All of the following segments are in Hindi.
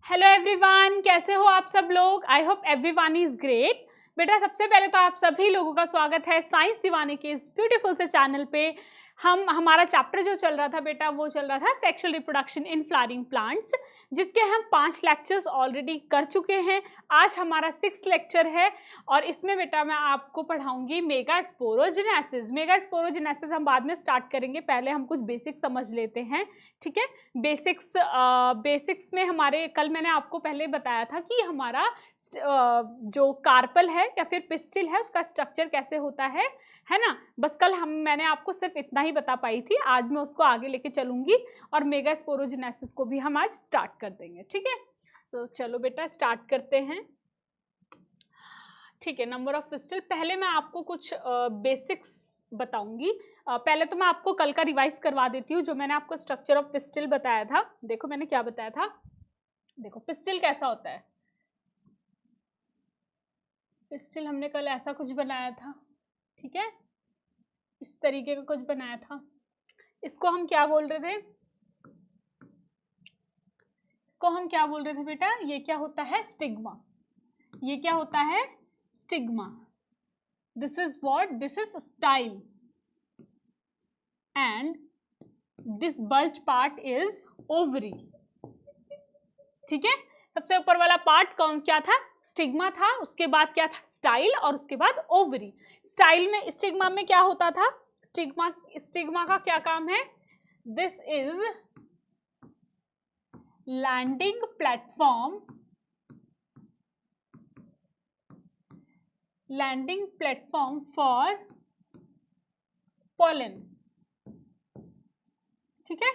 हेलो एवरीवन, कैसे हो आप सब लोग। I hope everyone is great. बेटा सबसे पहले तो आप सभी लोगों का स्वागत है साइंस दीवाने के इस ब्यूटीफुल से चैनल पे। हमारा चैप्टर जो चल रहा था बेटा वो चल रहा था sexual reproduction in flowering plants, जिसके हम 5 लेक्चर्स ऑलरेडी कर चुके हैं। आज हमारा 6th लेक्चर है और इसमें बेटा मैं आपको पढ़ाऊंगी मेगास्पोरोजेनेसिस। मेगास्पोरोजेनेसिस हम बाद में स्टार्ट करेंगे, पहले हम कुछ बेसिक्स समझ लेते हैं। ठीक है, बेसिक्स में हमारे कल मैंने आपको पहले बताया था कि हमारा जो कार्पल है या फिर पिस्टिल है उसका स्ट्रक्चर कैसे होता है ना। बस कल मैंने आपको सिर्फ इतना ही बता पाई थी, आज मैं उसको आगे लेके चलूंगी और मेगास्पोरोजेनेसिस को भी हम आज स्टार्ट कर देंगे। ठीक है, तो चलो बेटा स्टार्ट करते हैं। ठीक है, नंबर ऑफ पिस्टिल पहले मैं आपको कुछ बेसिक्स बताऊंगी। पहले तो मैं आपको कल का रिवाइज करवा देती हूँ जो मैंने आपको स्ट्रक्चर ऑफ पिस्टिल बताया था। देखो मैंने क्या बताया था। देखो पिस्टिल कैसा होता है। पिस्टिल हमने कल ऐसा कुछ बनाया था, ठीक है, इस तरीके का कुछ बनाया था। इसको हम क्या बोल रहे थे, बेटा, ये क्या होता है, स्टिग्मा। ये क्या होता है, stigma. This is what, this is style and this bulge part is ovary. ठीक है, सबसे ऊपर वाला पार्ट क्या था, स्टिग्मा था, उसके बाद क्या था, स्टाइल, और उसके बाद ओवरी। स्टाइल में, स्टिग्मा में क्या होता था, स्टिग्मा का क्या काम है, this is landing platform for pollen. ठीक है,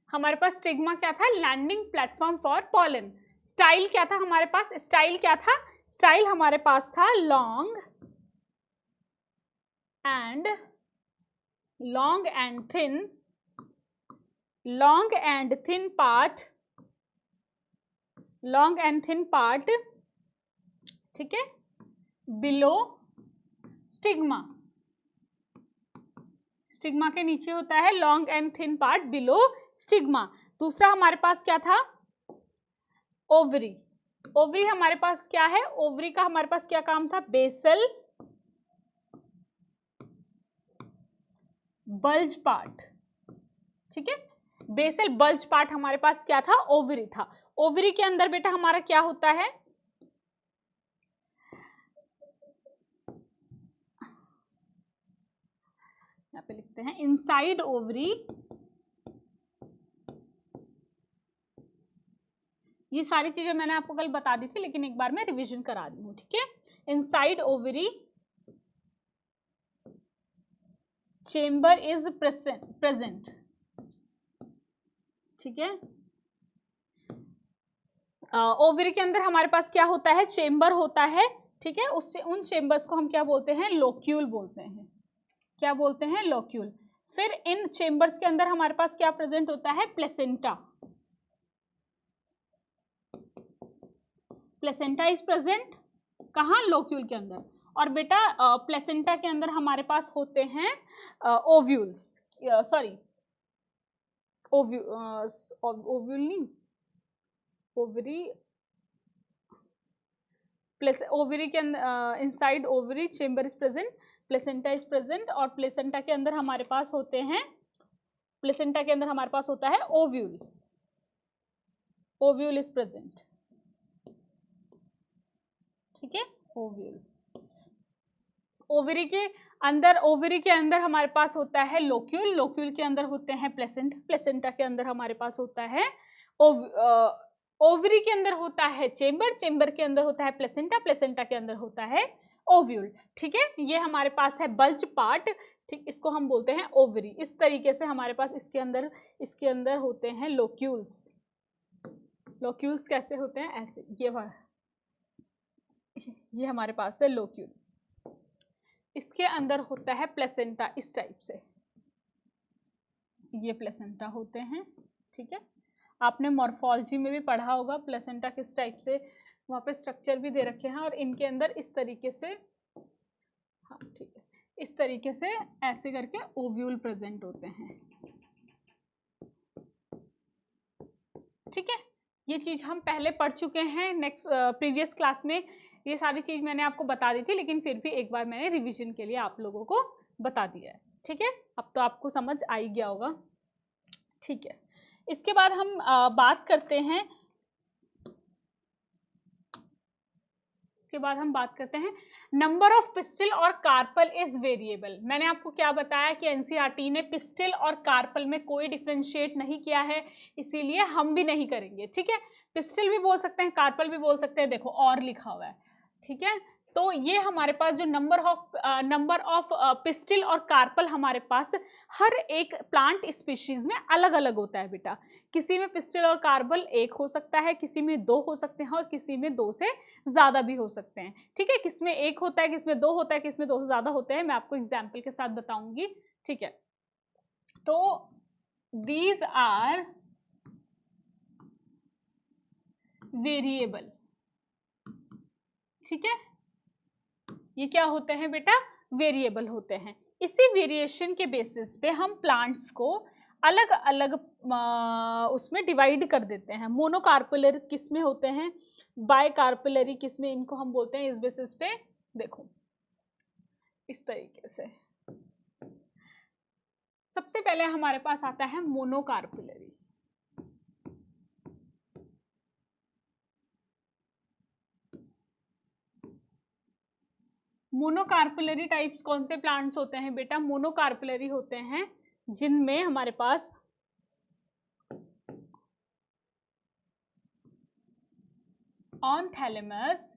हमारे पास स्टिग्मा क्या था, landing platform for pollen. Style क्या था हमारे पास, स्टाइल हमारे पास था लॉन्ग एंड थिन पार्ट, ठीक है, बिलो स्टिग्मा। स्टिग्मा के नीचे होता है long and thin part below stigma. दूसरा हमारे पास क्या था, ओवरी। ओवरी हमारे पास क्या है, ओवरी का हमारे पास क्या काम था, बेसल बल्ज पार्ट। ठीक है, बेसल बल्ज पार्ट हमारे पास क्या था, ओवरी था। ओवरी के अंदर बेटा हमारा क्या होता है, यहाँ पे लिखते हैं इनसाइड ओवरी। ये सारी चीजें मैंने आपको कल बता दी थी लेकिन एक बार मैं रिवीजन करा दी हूँ। ठीक है, inside ovary chamber is present. ठीक है, ओवरी के अंदर हमारे पास क्या होता है, चेम्बर होता है। ठीक है, उससे उन चेम्बर्स को हम क्या बोलते हैं, लोक्यूल बोलते हैं। क्या बोलते हैं, लोक्यूल। फिर इन चेम्बर्स के अंदर हमारे पास क्या प्रेजेंट होता है, प्लेसेंटा। प्लेसेंटा इज प्रेजेंट कहाँ, लोक्यूल के अंदर। और बेटा प्लेसेंटा के अंदर हमारे पास होते हैं ओव्यूल्स, सॉरी ओव्यूल नहीं, ओवरी के अंदर inside ovary chamber is present, placenta is present, और प्लेसेंटा के अंदर हमारे पास होते हैं, प्लेसेंटा के अंदर हमारे पास होता है ओव्यूल। Ovule is present. ठीक है, ओव्यूल। ओवरी के अंदर हमारे पास होता है लोक्यूल, लोक्यूल के अंदर होते हैं प्लेसेंटा, प्लेसेंटा के अंदर हमारे पास होता है ओवरी के अंदर होता है चेम्बर, चेम्बर के अंदर होता है प्लेसेंटा, प्लेसेंटा के अंदर होता है ओव्यूल। ठीक है, ये हमारे पास है बल्ज पार्ट। ठीक, इसको हम बोलते हैं ओवरी। इस तरीके से हमारे पास इसके अंदर होते हैं लोक्यूल्स। लोक्यूल्स कैसे होते हैं, ऐसे, ये हमारे पास है लोक्यूल। इसके अंदर होता है प्लेसेंटा, इस टाइप से, ये प्लेसेंटा होते हैं। ठीक है, आपने मॉर्फोलॉजी में भी पढ़ा होगा प्लेसेंटा किस टाइप से, वहाँ पे स्ट्रक्चर भी दे रखे हैं, और इनके अंदर इस तरीके से, हाँ ठीक है, इस तरीके से ऐसे करके ओव्यूल प्रेजेंट होते हैं। ठीक है, ये चीज़ हम पहले पढ़ चुके हैं नेक्स्ट प्रीवियस क्लास में, ये सारी चीज़ मैंने आपको बता दी थी, लेकिन फिर भी एक बार मैंने रिवीजन के लिए आप लोगों को बता दिया है। ठीक है, अब तो आपको समझ आ ही गया होगा। ठीक है, इसके बाद हम बात करते हैं, नंबर ऑफ पिस्टल और कार्पल इज वेरिएबल। मैंने आपको क्या बताया कि एनसीईआरटी ने पिस्टल और कार्पल में कोई डिफरेंशिएट नहीं किया है, इसीलिए हम भी नहीं करेंगे। ठीक है, पिस्टल भी बोल सकते हैं, कार्पल भी बोल सकते हैं, देखो और लिखा हुआ है। ठीक है, तो ये हमारे पास जो नंबर ऑफ पिस्टल और कार्पल हमारे पास हर एक प्लांट स्पीशीज में अलग अलग होता है बेटा। किसी में पिस्टल और कार्पल एक हो सकता है, किसी में 2 हो सकते हैं और किसी में 2 से ज़्यादा भी हो सकते हैं। ठीक है, किसमें 1 होता है, किसमें 2 होता है, किसमें 2 से ज़्यादा होते हैं, मैं आपको एग्जाम्पल के साथ बताऊंगी। ठीक है, तो दीज आर वेरिएबल। ठीक है, ये क्या होते हैं बेटा, वेरिएबल होते हैं। इसी वेरिएशन के बेसिस पे हम प्लांट्स को अलग अलग उसमें डिवाइड कर देते हैं। मोनोकार्पुलरी किस में होते हैं, बायकार्पुलरी किस में, इनको हम बोलते हैं इस बेसिस पे। देखो इस तरीके से, सबसे पहले हमारे पास आता है मोनोकार्पुलरी। मोनोकार्पुलरी टाइप्स कौन से प्लांट्स होते हैं बेटा, मोनोकार्पुलरी होते हैं जिनमें हमारे पास on thalamus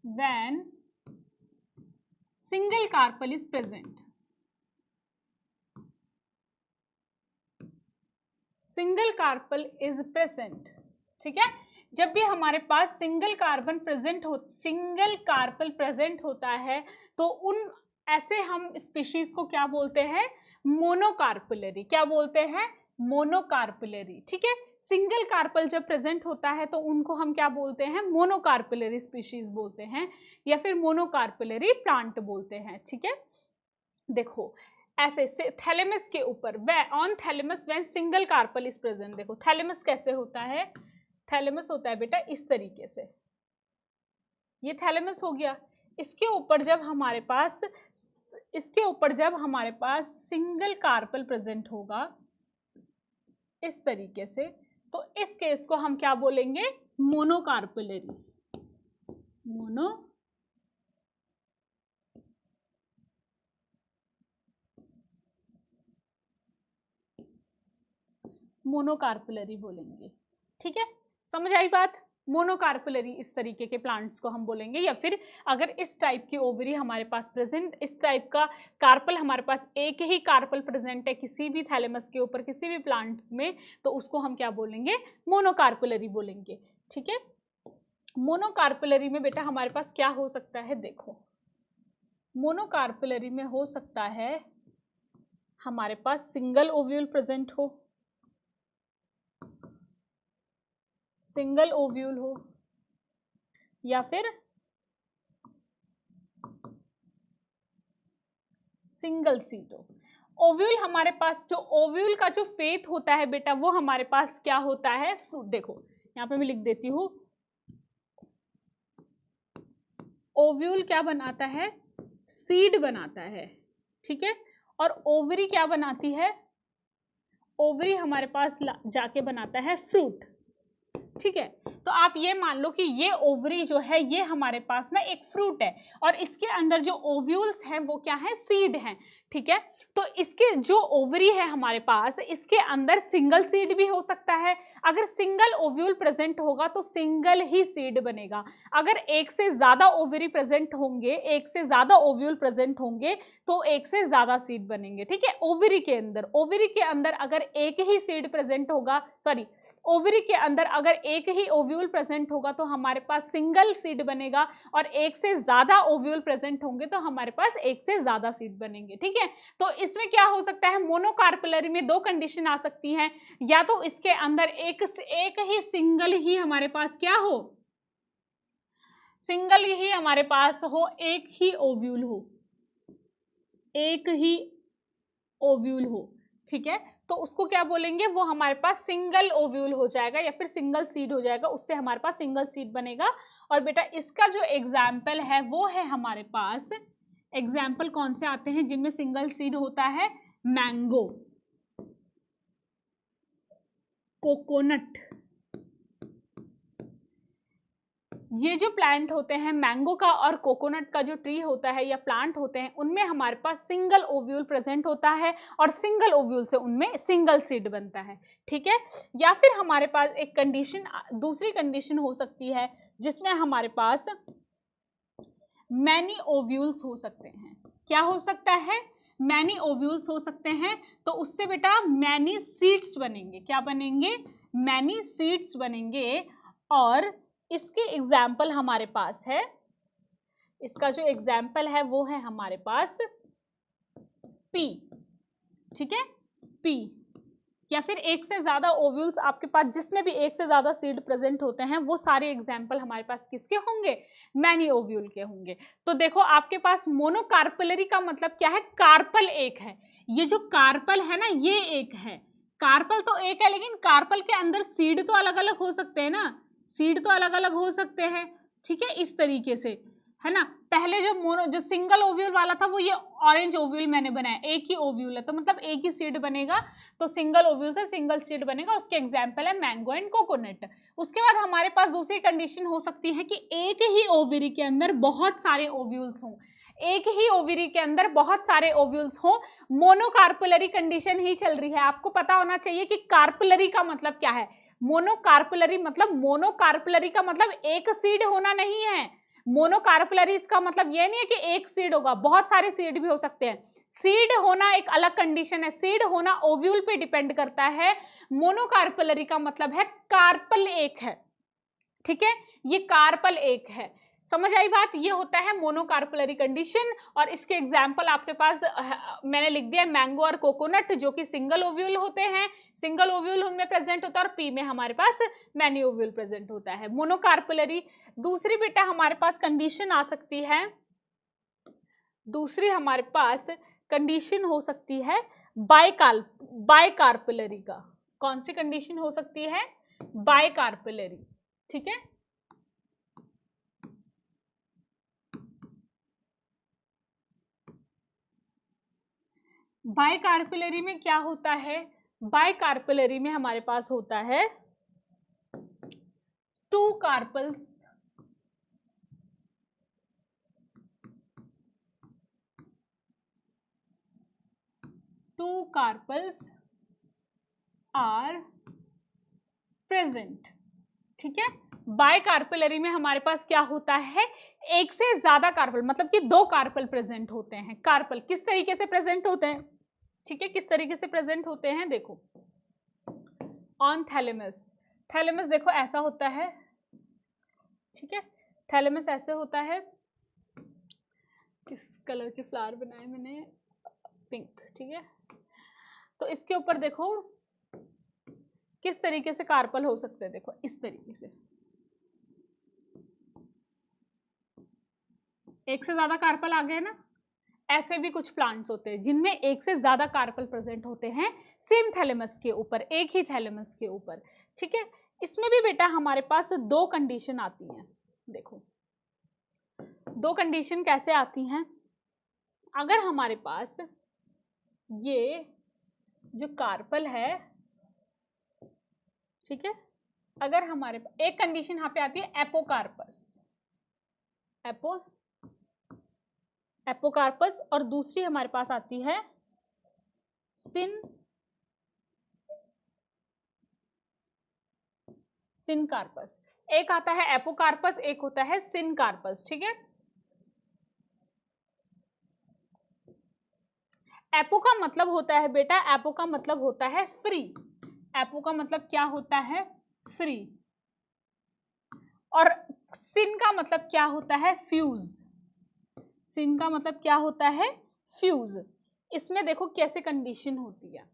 when single carpel is present। Single carpel is present. ठीक है, जब भी हमारे पास सिंगल कार्पल प्रेजेंट होता है तो उन ऐसे हम स्पीशीज को क्या बोलते हैं, मोनोकार्पुलरी। क्या बोलते हैं, मोनोकार्पुलरी। ठीक है, सिंगल कार्पल जब प्रेजेंट होता है तो उनको हम क्या बोलते हैं, मोनोकार्पुलरी स्पीशीज बोलते हैं या फिर मोनोकार्पुलरी प्लांट बोलते हैं। ठीक है, देखो ऐसे थैलेमस के ऊपर on thalamus when single carpel is present. देखो थैलेमस कैसे होता है, थैलेमस होता है बेटा इस तरीके से, ये थैलेमस हो गया। इसके ऊपर जब हमारे पास सिंगल कार्पल प्रेजेंट होगा इस तरीके से, तो इस केस को हम क्या बोलेंगे, मोनोकार्पुलरी। मोनोकार्पुलरी बोलेंगे। ठीक है, समझ आई बात, मोनोकार्पुलरी इस तरीके के प्लांट्स को हम बोलेंगे। या फिर अगर इस टाइप की ओवरी हमारे पास प्रेजेंट, इस टाइप का कार्पल हमारे पास एक ही कार्पल प्रेजेंट है किसी भी थैलेमस के ऊपर किसी भी प्लांट में, तो उसको हम क्या बोलेंगे, मोनोकार्पुलरी बोलेंगे। ठीक है, मोनोकार्पुलरी में बेटा हमारे पास क्या हो सकता है, देखो मोनोकार्पुलरी में हो सकता है हमारे पास सिंगल ओव्यूल प्रेजेंट हो, सिंगल ओव्यूल हो, या फिर सिंगल सीड हो। ओव्यूल हमारे पास, जो ओव्यूल का जो फेथ होता है बेटा वो हमारे पास क्या होता है, फ्रूट। देखो यहाँ पे मैं लिख देती हूँ, ओव्यूल क्या बनाता है, सीड बनाता है। ठीक है, और ओवरी क्या बनाती है, ओवरी हमारे पास जाके बनाता है फ्रूट। ठीक है, तो आप ये मान लो कि ये ओवरी जो है ये हमारे पास ना एक फ्रूट है और इसके अंदर जो ओव्यूल्स हैं वो क्या है, सीड हैं। ठीक है, तो इसके जो ओवरी है हमारे पास, इसके अंदर सिंगल सीड भी हो सकता है। अगर सिंगल ओव्यूल प्रेजेंट होगा तो सिंगल ही सीड बनेगा। अगर एक से ज्यादा ओवरी प्रेजेंट होंगे, एक से ज्यादा ओव्यूल प्रेजेंट होंगे तो एक से ज्यादा सीड बनेंगे। ठीक है, ओवरी के अंदर अगर एक ही सीड प्रेजेंट होगा, सॉरी ओवरी के अंदर अगर एक ही ओव्यूल प्रेजेंट होगा तो हमारे पास सिंगल सीड बनेगा, और एक से ज्यादा ओव्यूल प्रेजेंट होंगे तो हमारे पास एक से ज्यादा सीड बनेंगे। ठीक है, तो इसमें क्या हो सकता है, मोनोकार्पुलरी में 2 कंडीशन आ सकती हैं, या तो इसके अंदर एक ही सिंगल ही हमारे पास क्या हो, सिंगल ही हमारे पास हो, एक ही ओव्यूल हो, एक ही ओव्यूल हो। ठीक है, तो उसको क्या बोलेंगे, वो हमारे पास सिंगल ओव्यूल हो जाएगा या फिर सिंगल सीड हो जाएगा, उससे हमारे पास सिंगल सीड बनेगा। और बेटा इसका जो एग्जाम्पल है वो है हमारे पास, एग्जाम्पल कौन से आते हैं जिनमें सिंगल सीड होता है, मैंगो, कोकोनट, ये जो प्लांट होते हैं मैंगो का और कोकोनट का जो ट्री होता है या प्लांट होते हैं, उनमें हमारे पास सिंगल ओव्यूल प्रेजेंट होता है और सिंगल ओव्यूल से उनमें सिंगल सीड बनता है। ठीक है, या फिर हमारे पास एक कंडीशन, दूसरी कंडीशन हो सकती है जिसमें हमारे पास मैनी ओव्यूल्स हो सकते हैं। क्या हो सकता है, मैनी ओव्यूल्स हो सकते हैं, तो उससे बेटा मैनी सीड्स बनेंगे। क्या बनेंगे, मैनी सीड्स बनेंगे। और इसके एग्जाम्पल हमारे पास है, इसका जो एग्जाम्पल है वो है हमारे पास पी। ठीक है, पी, या फिर एक से ज्यादा ओव्यूल्स आपके पास जिसमें भी एक से ज्यादा सीड प्रेजेंट होते हैं, वो सारे एग्जाम्पल हमारे पास किसके होंगे, मैनी ओव्यूल के होंगे। तो देखो आपके पास मोनोकार्पलरी का मतलब क्या है, कार्पल एक है। ये जो कार्पल है ना, ये एक है, कार्पल तो एक है, लेकिन कार्पल के अंदर सीड तो अलग अलग हो सकते हैं ना, सीड तो अलग अलग हो सकते हैं। ठीक है, इस तरीके से है ना। पहले जो सिंगल ओव्यूल वाला था वो ये ऑरेंज ओव्यूल मैंने बनाया, एक ही ओव्यूल है तो मतलब एक ही सीड बनेगा, तो सिंगल ओव्यूल से सिंगल सीड बनेगा। उसके एग्जाम्पल है मैंगो एंड कोकोनट। उसके बाद हमारे पास दूसरी कंडीशन हो सकती है कि एक ही ओवरी के अंदर बहुत सारे ओव्यूल्स हों, एक ही ओवरी के अंदर बहुत सारे ओव्यूल्स हों, मोनोकार्पुलरी कंडीशन ही चल रही है। आपको पता होना चाहिए कि कार्पुलरी का मतलब क्या है। मोनोकार्पुलरी मतलब, मोनोकार्पुलरी का मतलब एक सीड होना नहीं है। मोनोकार्पुलरी इसका मतलब ये नहीं है कि एक सीड होगा, बहुत सारे सीड भी हो सकते हैं। सीड होना एक अलग कंडीशन है, सीड होना ओव्यूल पे डिपेंड करता है। मोनोकार्पुलरी का मतलब है कार्पल एक है। ठीक है, ये कार्पल एक है, समझ आई बात। ये होता है मोनोकार्पुलरी कंडीशन। और इसके एग्जाम्पल आपके पास मैंने लिख दिया, मैंगो और कोकोनट जो कि सिंगल ओव्यूल होते हैं, सिंगल ओव्यूल उनमें प्रेजेंट होता है, और पी में हमारे पास मैनी ओव्यूल प्रेजेंट होता है, मोनोकार्पुलरी। दूसरी बेटा हमारे पास कंडीशन आ सकती है, दूसरी हमारे पास कंडीशन हो सकती है बाइकार्पुलरी का। कौन सी कंडीशन हो सकती है, बाइकार्पुलरी। ठीक है, बाइकार्पुलरी में क्या होता है, बाइकार्पुलरी में हमारे पास होता है two carpels, two carpels are present. ठीक है, बाइकार्पुलरी में हमारे पास क्या होता है, एक से ज्यादा कार्पल, मतलब कि दो कार्पल प्रेजेंट होते हैं। कार्पल किस तरीके से प्रेजेंट होते हैं, ठीक है, किस तरीके से प्रेजेंट होते हैं, देखो ऑन थैलेमस, थैलेमस देखो ऐसा होता है। ठीक है, थैलेमस ऐसे होता है। किस कलर के फ्लावर बनाए मैंने, पिंक। ठीक है, तो इसके ऊपर देखो किस तरीके से कार्पल हो सकते हैं, देखो इस तरीके से, एक से ज्यादा कार्पल आ गए ना। ऐसे भी कुछ प्लांट्स होते हैं जिनमें एक से ज्यादा कार्पल प्रेजेंट होते हैं सेम थैलेमस के ऊपर, एक ही थैलेमस के ऊपर। ठीक है, इसमें भी बेटा हमारे पास दो कंडीशन आती हैं। देखो दो कंडीशन कैसे आती हैं, अगर हमारे पास ये जो कार्पल है, ठीक है, अगर हमारे पास एक कंडीशन यहाँ पे आती है एपोकार्पस, एपोकार्पस, और दूसरी हमारे पास आती है सिनकार्पस। एक आता है एपोकार्पस, एक होता है सिनकार्पस। ठीक है, एपो का मतलब होता है बेटा, एपो का मतलब होता है फ्री। एपो का मतलब क्या होता है, फ्री। और सिन का मतलब क्या होता है, फ्यूज। सिन का मतलब क्या होता है, फ्यूज। इसमें देखो कैसे कंडीशन होती है,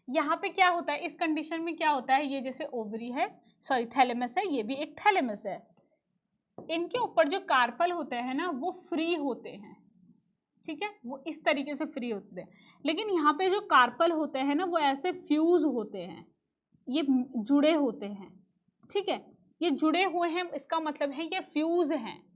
यहाँ पे क्या होता है, इस कंडीशन में क्या होता है, ये जैसे ओवरी है, सॉरी थैलेमस है, ये भी एक थैलेमस है। इनके ऊपर जो कार्पल होते हैं ना वो फ्री होते हैं। ठीक है, वो इस तरीके से फ्री होते हैं। लेकिन यहाँ पे जो कार्पल होते हैं ना वो ऐसे फ्यूज होते हैं, ये जुड़े होते हैं, ठीक है, ये जुड़े हुए हैं, इसका मतलब है ये फ्यूज हैं।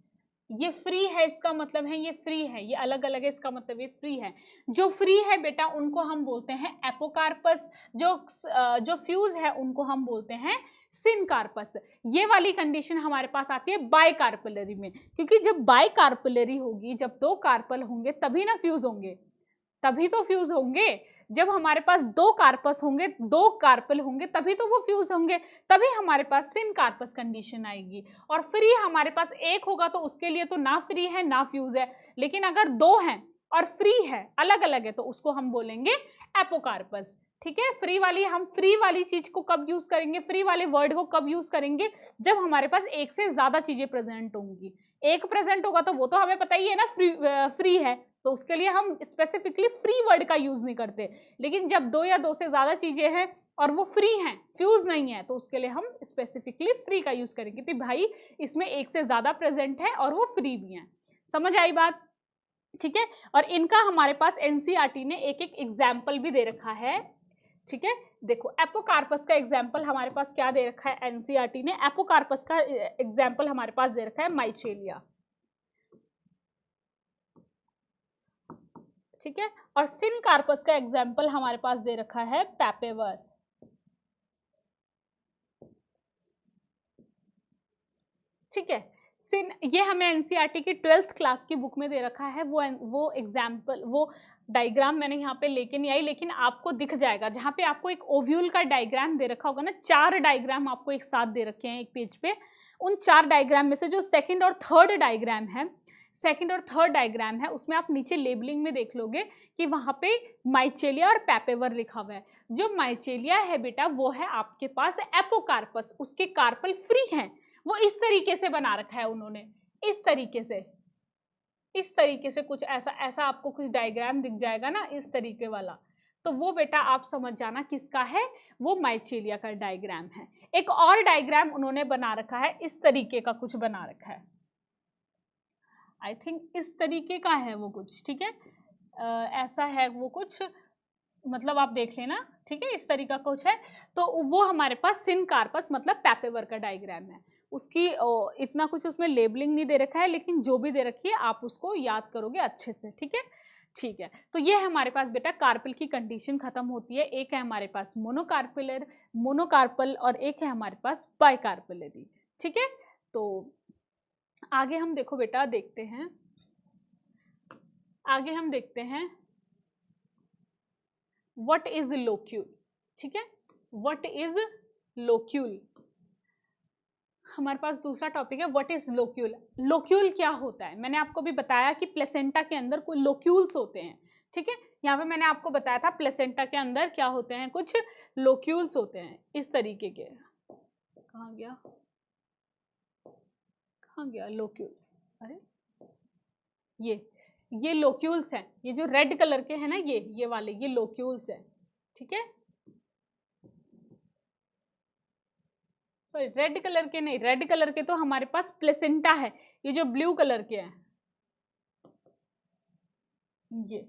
ये फ्री है इसका मतलब है ये फ्री है, ये अलग अलग है इसका मतलब ये फ्री है। जो फ्री है बेटा उनको हम बोलते हैं एपोकार्पस, जो फ्यूज है उनको हम बोलते हैं सिनकार्पस। ये वाली कंडीशन हमारे पास आती है बाइकार्पलरी में, क्योंकि जब बाइकार्पलरी होगी, जब दो कार्पल होंगे तभी ना फ्यूज होंगे, तभी तो फ्यूज होंगे। जब हमारे पास दो कार्पस होंगे, दो कार्पल होंगे, तभी तो वो फ्यूज होंगे, तभी हमारे पास सिन कार्पस कंडीशन आएगी। और फ्री हमारे पास एक होगा तो उसके लिए तो ना फ्री है ना फ्यूज है। लेकिन अगर दो हैं और फ्री है, अलग अलग है, तो उसको हम बोलेंगे एपोकार्पस। ठीक है, फ्री वाली, हम फ्री वाली चीज को कब यूज करेंगे, फ्री वाले वर्ड को कब यूज करेंगे, जब हमारे पास एक से ज्यादा चीजें प्रेजेंट होंगी। एक प्रेजेंट होगा तो वो तो हमें पता ही है ना फ्री है, तो उसके लिए हम स्पेसिफिकली फ्री वर्ड का यूज नहीं करते। लेकिन जब दो या दो से ज्यादा चीजें हैं और वो फ्री हैं, फ्यूज नहीं है, तो उसके लिए हम स्पेसिफिकली फ्री का यूज करेंगे कि भाई इसमें एक से ज्यादा प्रेजेंट है और वो फ्री भी हैं। समझ आई बात? ठीक है, और इनका हमारे पास एनसीईआरटी ने एक एक एग्जाम्पल भी दे रखा है। ठीक है, देखो एपोकार्पस का एग्जाम्पल हमारे पास क्या दे रखा है एनसीईआरटी ने, एपोकार्पस का एग्जाम्पल हमारे पास दे रखा है माइचेलिया। ठीक है, और सिनकार्पस का एग्जाम्पल हमारे पास दे रखा है पैपेवर। ठीक है, ये हमें एनसीईआरटी की 12th क्लास की बुक में दे रखा है। वो एग्जाम्पल, वो डायग्राम मैंने यहाँ पे लेके नहीं आई, लेकिन आपको दिख जाएगा जहाँ पे आपको एक ओव्यूल का डायग्राम दे रखा होगा ना, 4 डायग्राम आपको एक साथ दे रखे हैं एक पेज पे। उन 4 डायग्राम में से जो सेकंड और थर्ड डायग्राम है उसमें आप नीचे लेबलिंग में देख लोगे कि वहाँ पे माइचेलिया और पैपेवर लिखा हुआ है। जो माइचेलिया है बेटा वो है आपके पास एपोकार्पस, उसके कार्पल फ्री हैं, वो इस तरीके से बना रखा है उन्होंने, इस तरीके से कुछ ऐसा आपको कुछ डायग्राम दिख जाएगा ना इस तरीके वाला, तो वो बेटा आप समझ जाना किसका है, वो माइचेलिया का डायग्राम है। एक और डायग्राम उन्होंने बना रखा है, इस तरीके का कुछ बना रखा है, आई थिंक इस तरीके का है वो कुछ। ठीक है, ऐसा है वो कुछ, मतलब आप देख लेना। ठीक है, इस तरीका कुछ है, तो वो हमारे पास सिनकार्पस मतलब पैपेवर का डायग्राम है। उसकी इतना कुछ उसमें लेबलिंग नहीं दे रखा है, लेकिन जो भी दे रखी है आप उसको याद करोगे अच्छे से। ठीक है, ठीक है, तो ये हमारे पास बेटा कार्पल की कंडीशन खत्म होती है। एक है हमारे पास मोनोकार्पल और एक है हमारे पास बाइकार्पलरी। ठीक है, तो आगे हम देखो बेटा देखते हैं, आगे हम देखते हैं व्हाट इज लोक्यूल। ठीक है, व्हाट इज लोक्यूल हमारे पास दूसरा टॉपिक है, व्हाट इज लोक्यूल। लोक्यूल क्या होता है, मैंने आपको भी बताया कि प्लेसेंटा के अंदर कोई लोक्यूल्स होते हैं। ठीक है, यहाँ पे मैंने आपको बताया था प्लेसेंटा के अंदर क्या होते हैं, कुछ लोक्यूल्स होते हैं इस तरीके के। कहाँ गया लोक्यूल्स, अरे ये लोक्यूल्स हैं, ये जो रेड कलर के हैं ना, ये वाले ये लोक्यूल्स हैं। ठीक है, सॉरी रेड कलर के नहीं, रेड कलर के तो हमारे पास प्लेसेंटा है, ये जो ब्लू कलर के हैं ये,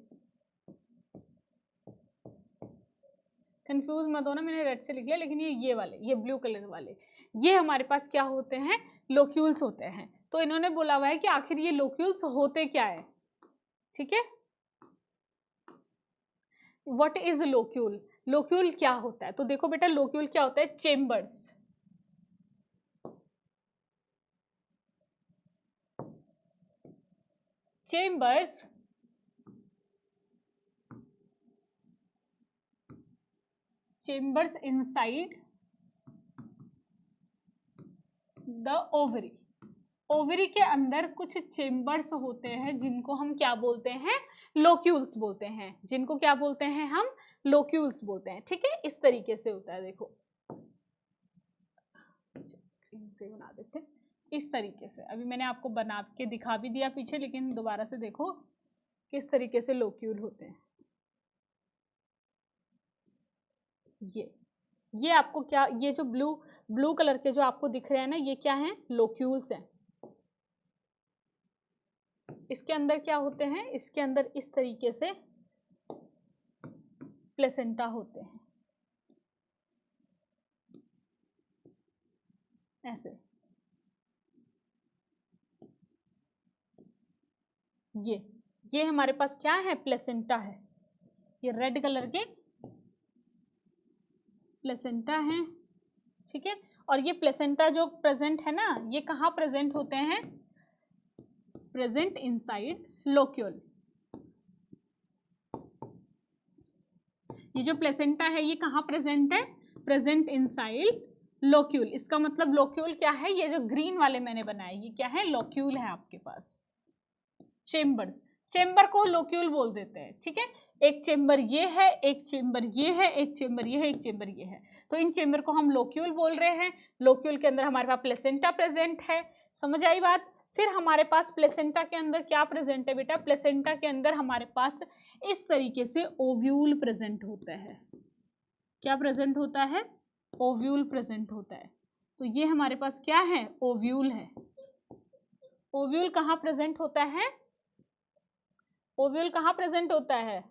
कंफ्यूज मत होना, मैंने रेड से लिख लिया, लेकिन ये वाले, ये ब्लू कलर वाले, ये हमारे पास क्या होते हैं, लोक्यूल्स होते हैं। तो इन्होंने बोला हुआ है कि आखिर ये लोक्यूल्स होते क्या है। ठीक है, व्हाट इज लोक्यूल, लोक्यूल क्या होता है, तो देखो बेटा लोक्यूल क्या होता है, chambers. Chambers inside the ovary, ovary के अंदर कुछ चेम्बर्स होते हैं जिनको हम क्या बोलते हैं, लोक्यूल्स बोलते हैं, जिनको क्या बोलते हैं हम, लोक्यूल्स बोलते हैं। ठीक है, इस तरीके से होता है, देखो से बना देते हैं इस तरीके से। अभी मैंने आपको बना के दिखा भी दिया पीछे, लेकिन दोबारा से देखो किस तरीके से लोक्यूल होते हैं। ये आपको क्या, ये जो ब्लू कलर के जो आपको दिख रहे हैं ना, ये क्या हैं, लोक्यूल्स हैं। इसके अंदर क्या होते हैं, इसके अंदर इस तरीके से प्लेसेंटा होते हैं, ऐसे। ये हमारे पास क्या है, प्लेसेंटा है। ये रेड कलर के प्लेसेंटा है, ठीक है। और ये प्लेसेंटा जो प्रेजेंट है ना, ये कहाँ प्रेजेंट होते हैं, प्रेजेंट इनसाइड लोक्यूल। ये जो प्लेसेंटा है ये कहाँ प्रेजेंट है, प्रेजेंट इनसाइड लोक्यूल। इसका मतलब लोक्यूल क्या है, ये जो ग्रीन वाले मैंने बनाए ये क्या है, लोक्यूल है आपके पास। चेम्बर्स, चेम्बर को लोक्यूल बोल देते हैं, ठीक है। एक चेम्बर ये है, एक चेम्बर ये है, एक चेम्बर ये है, एक चेम्बर ये है, तो इन चेम्बर को हम लोक्यूल बोल रहे हैं। लोक्यूल के अंदर हमारे पास प्लेसेंटा प्रेजेंट है, समझ आई बात। फिर हमारे पास प्लेसेंटा के अंदर क्या प्रेजेंट है बेटा, प्लेसेंटा के अंदर हमारे पास इस तरीके से ओव्यूल प्रेजेंट होता है। क्या प्रेजेंट होता है, ओव्यूल प्रेजेंट होता है। तो ये हमारे पास क्या है, ओव्यूल है। ओव्यूल कहाँ प्रेजेंट होता है, ओव्यूल कहाँ प्रेजेंट होता है,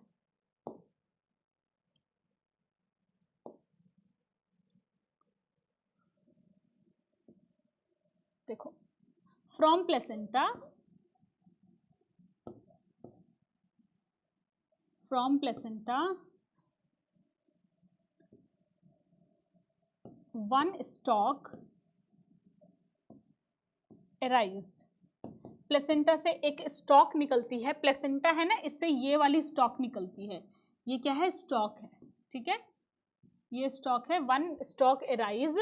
देखो, from placenta, from placenta one stock arise. Placenta से एक स्टॉक निकलती है, प्लेसेंटा है ना, इससे ये वाली स्टॉक निकलती है, ये क्या है, स्टॉक है, ठीक है। ये स्टॉक है, one stock arise,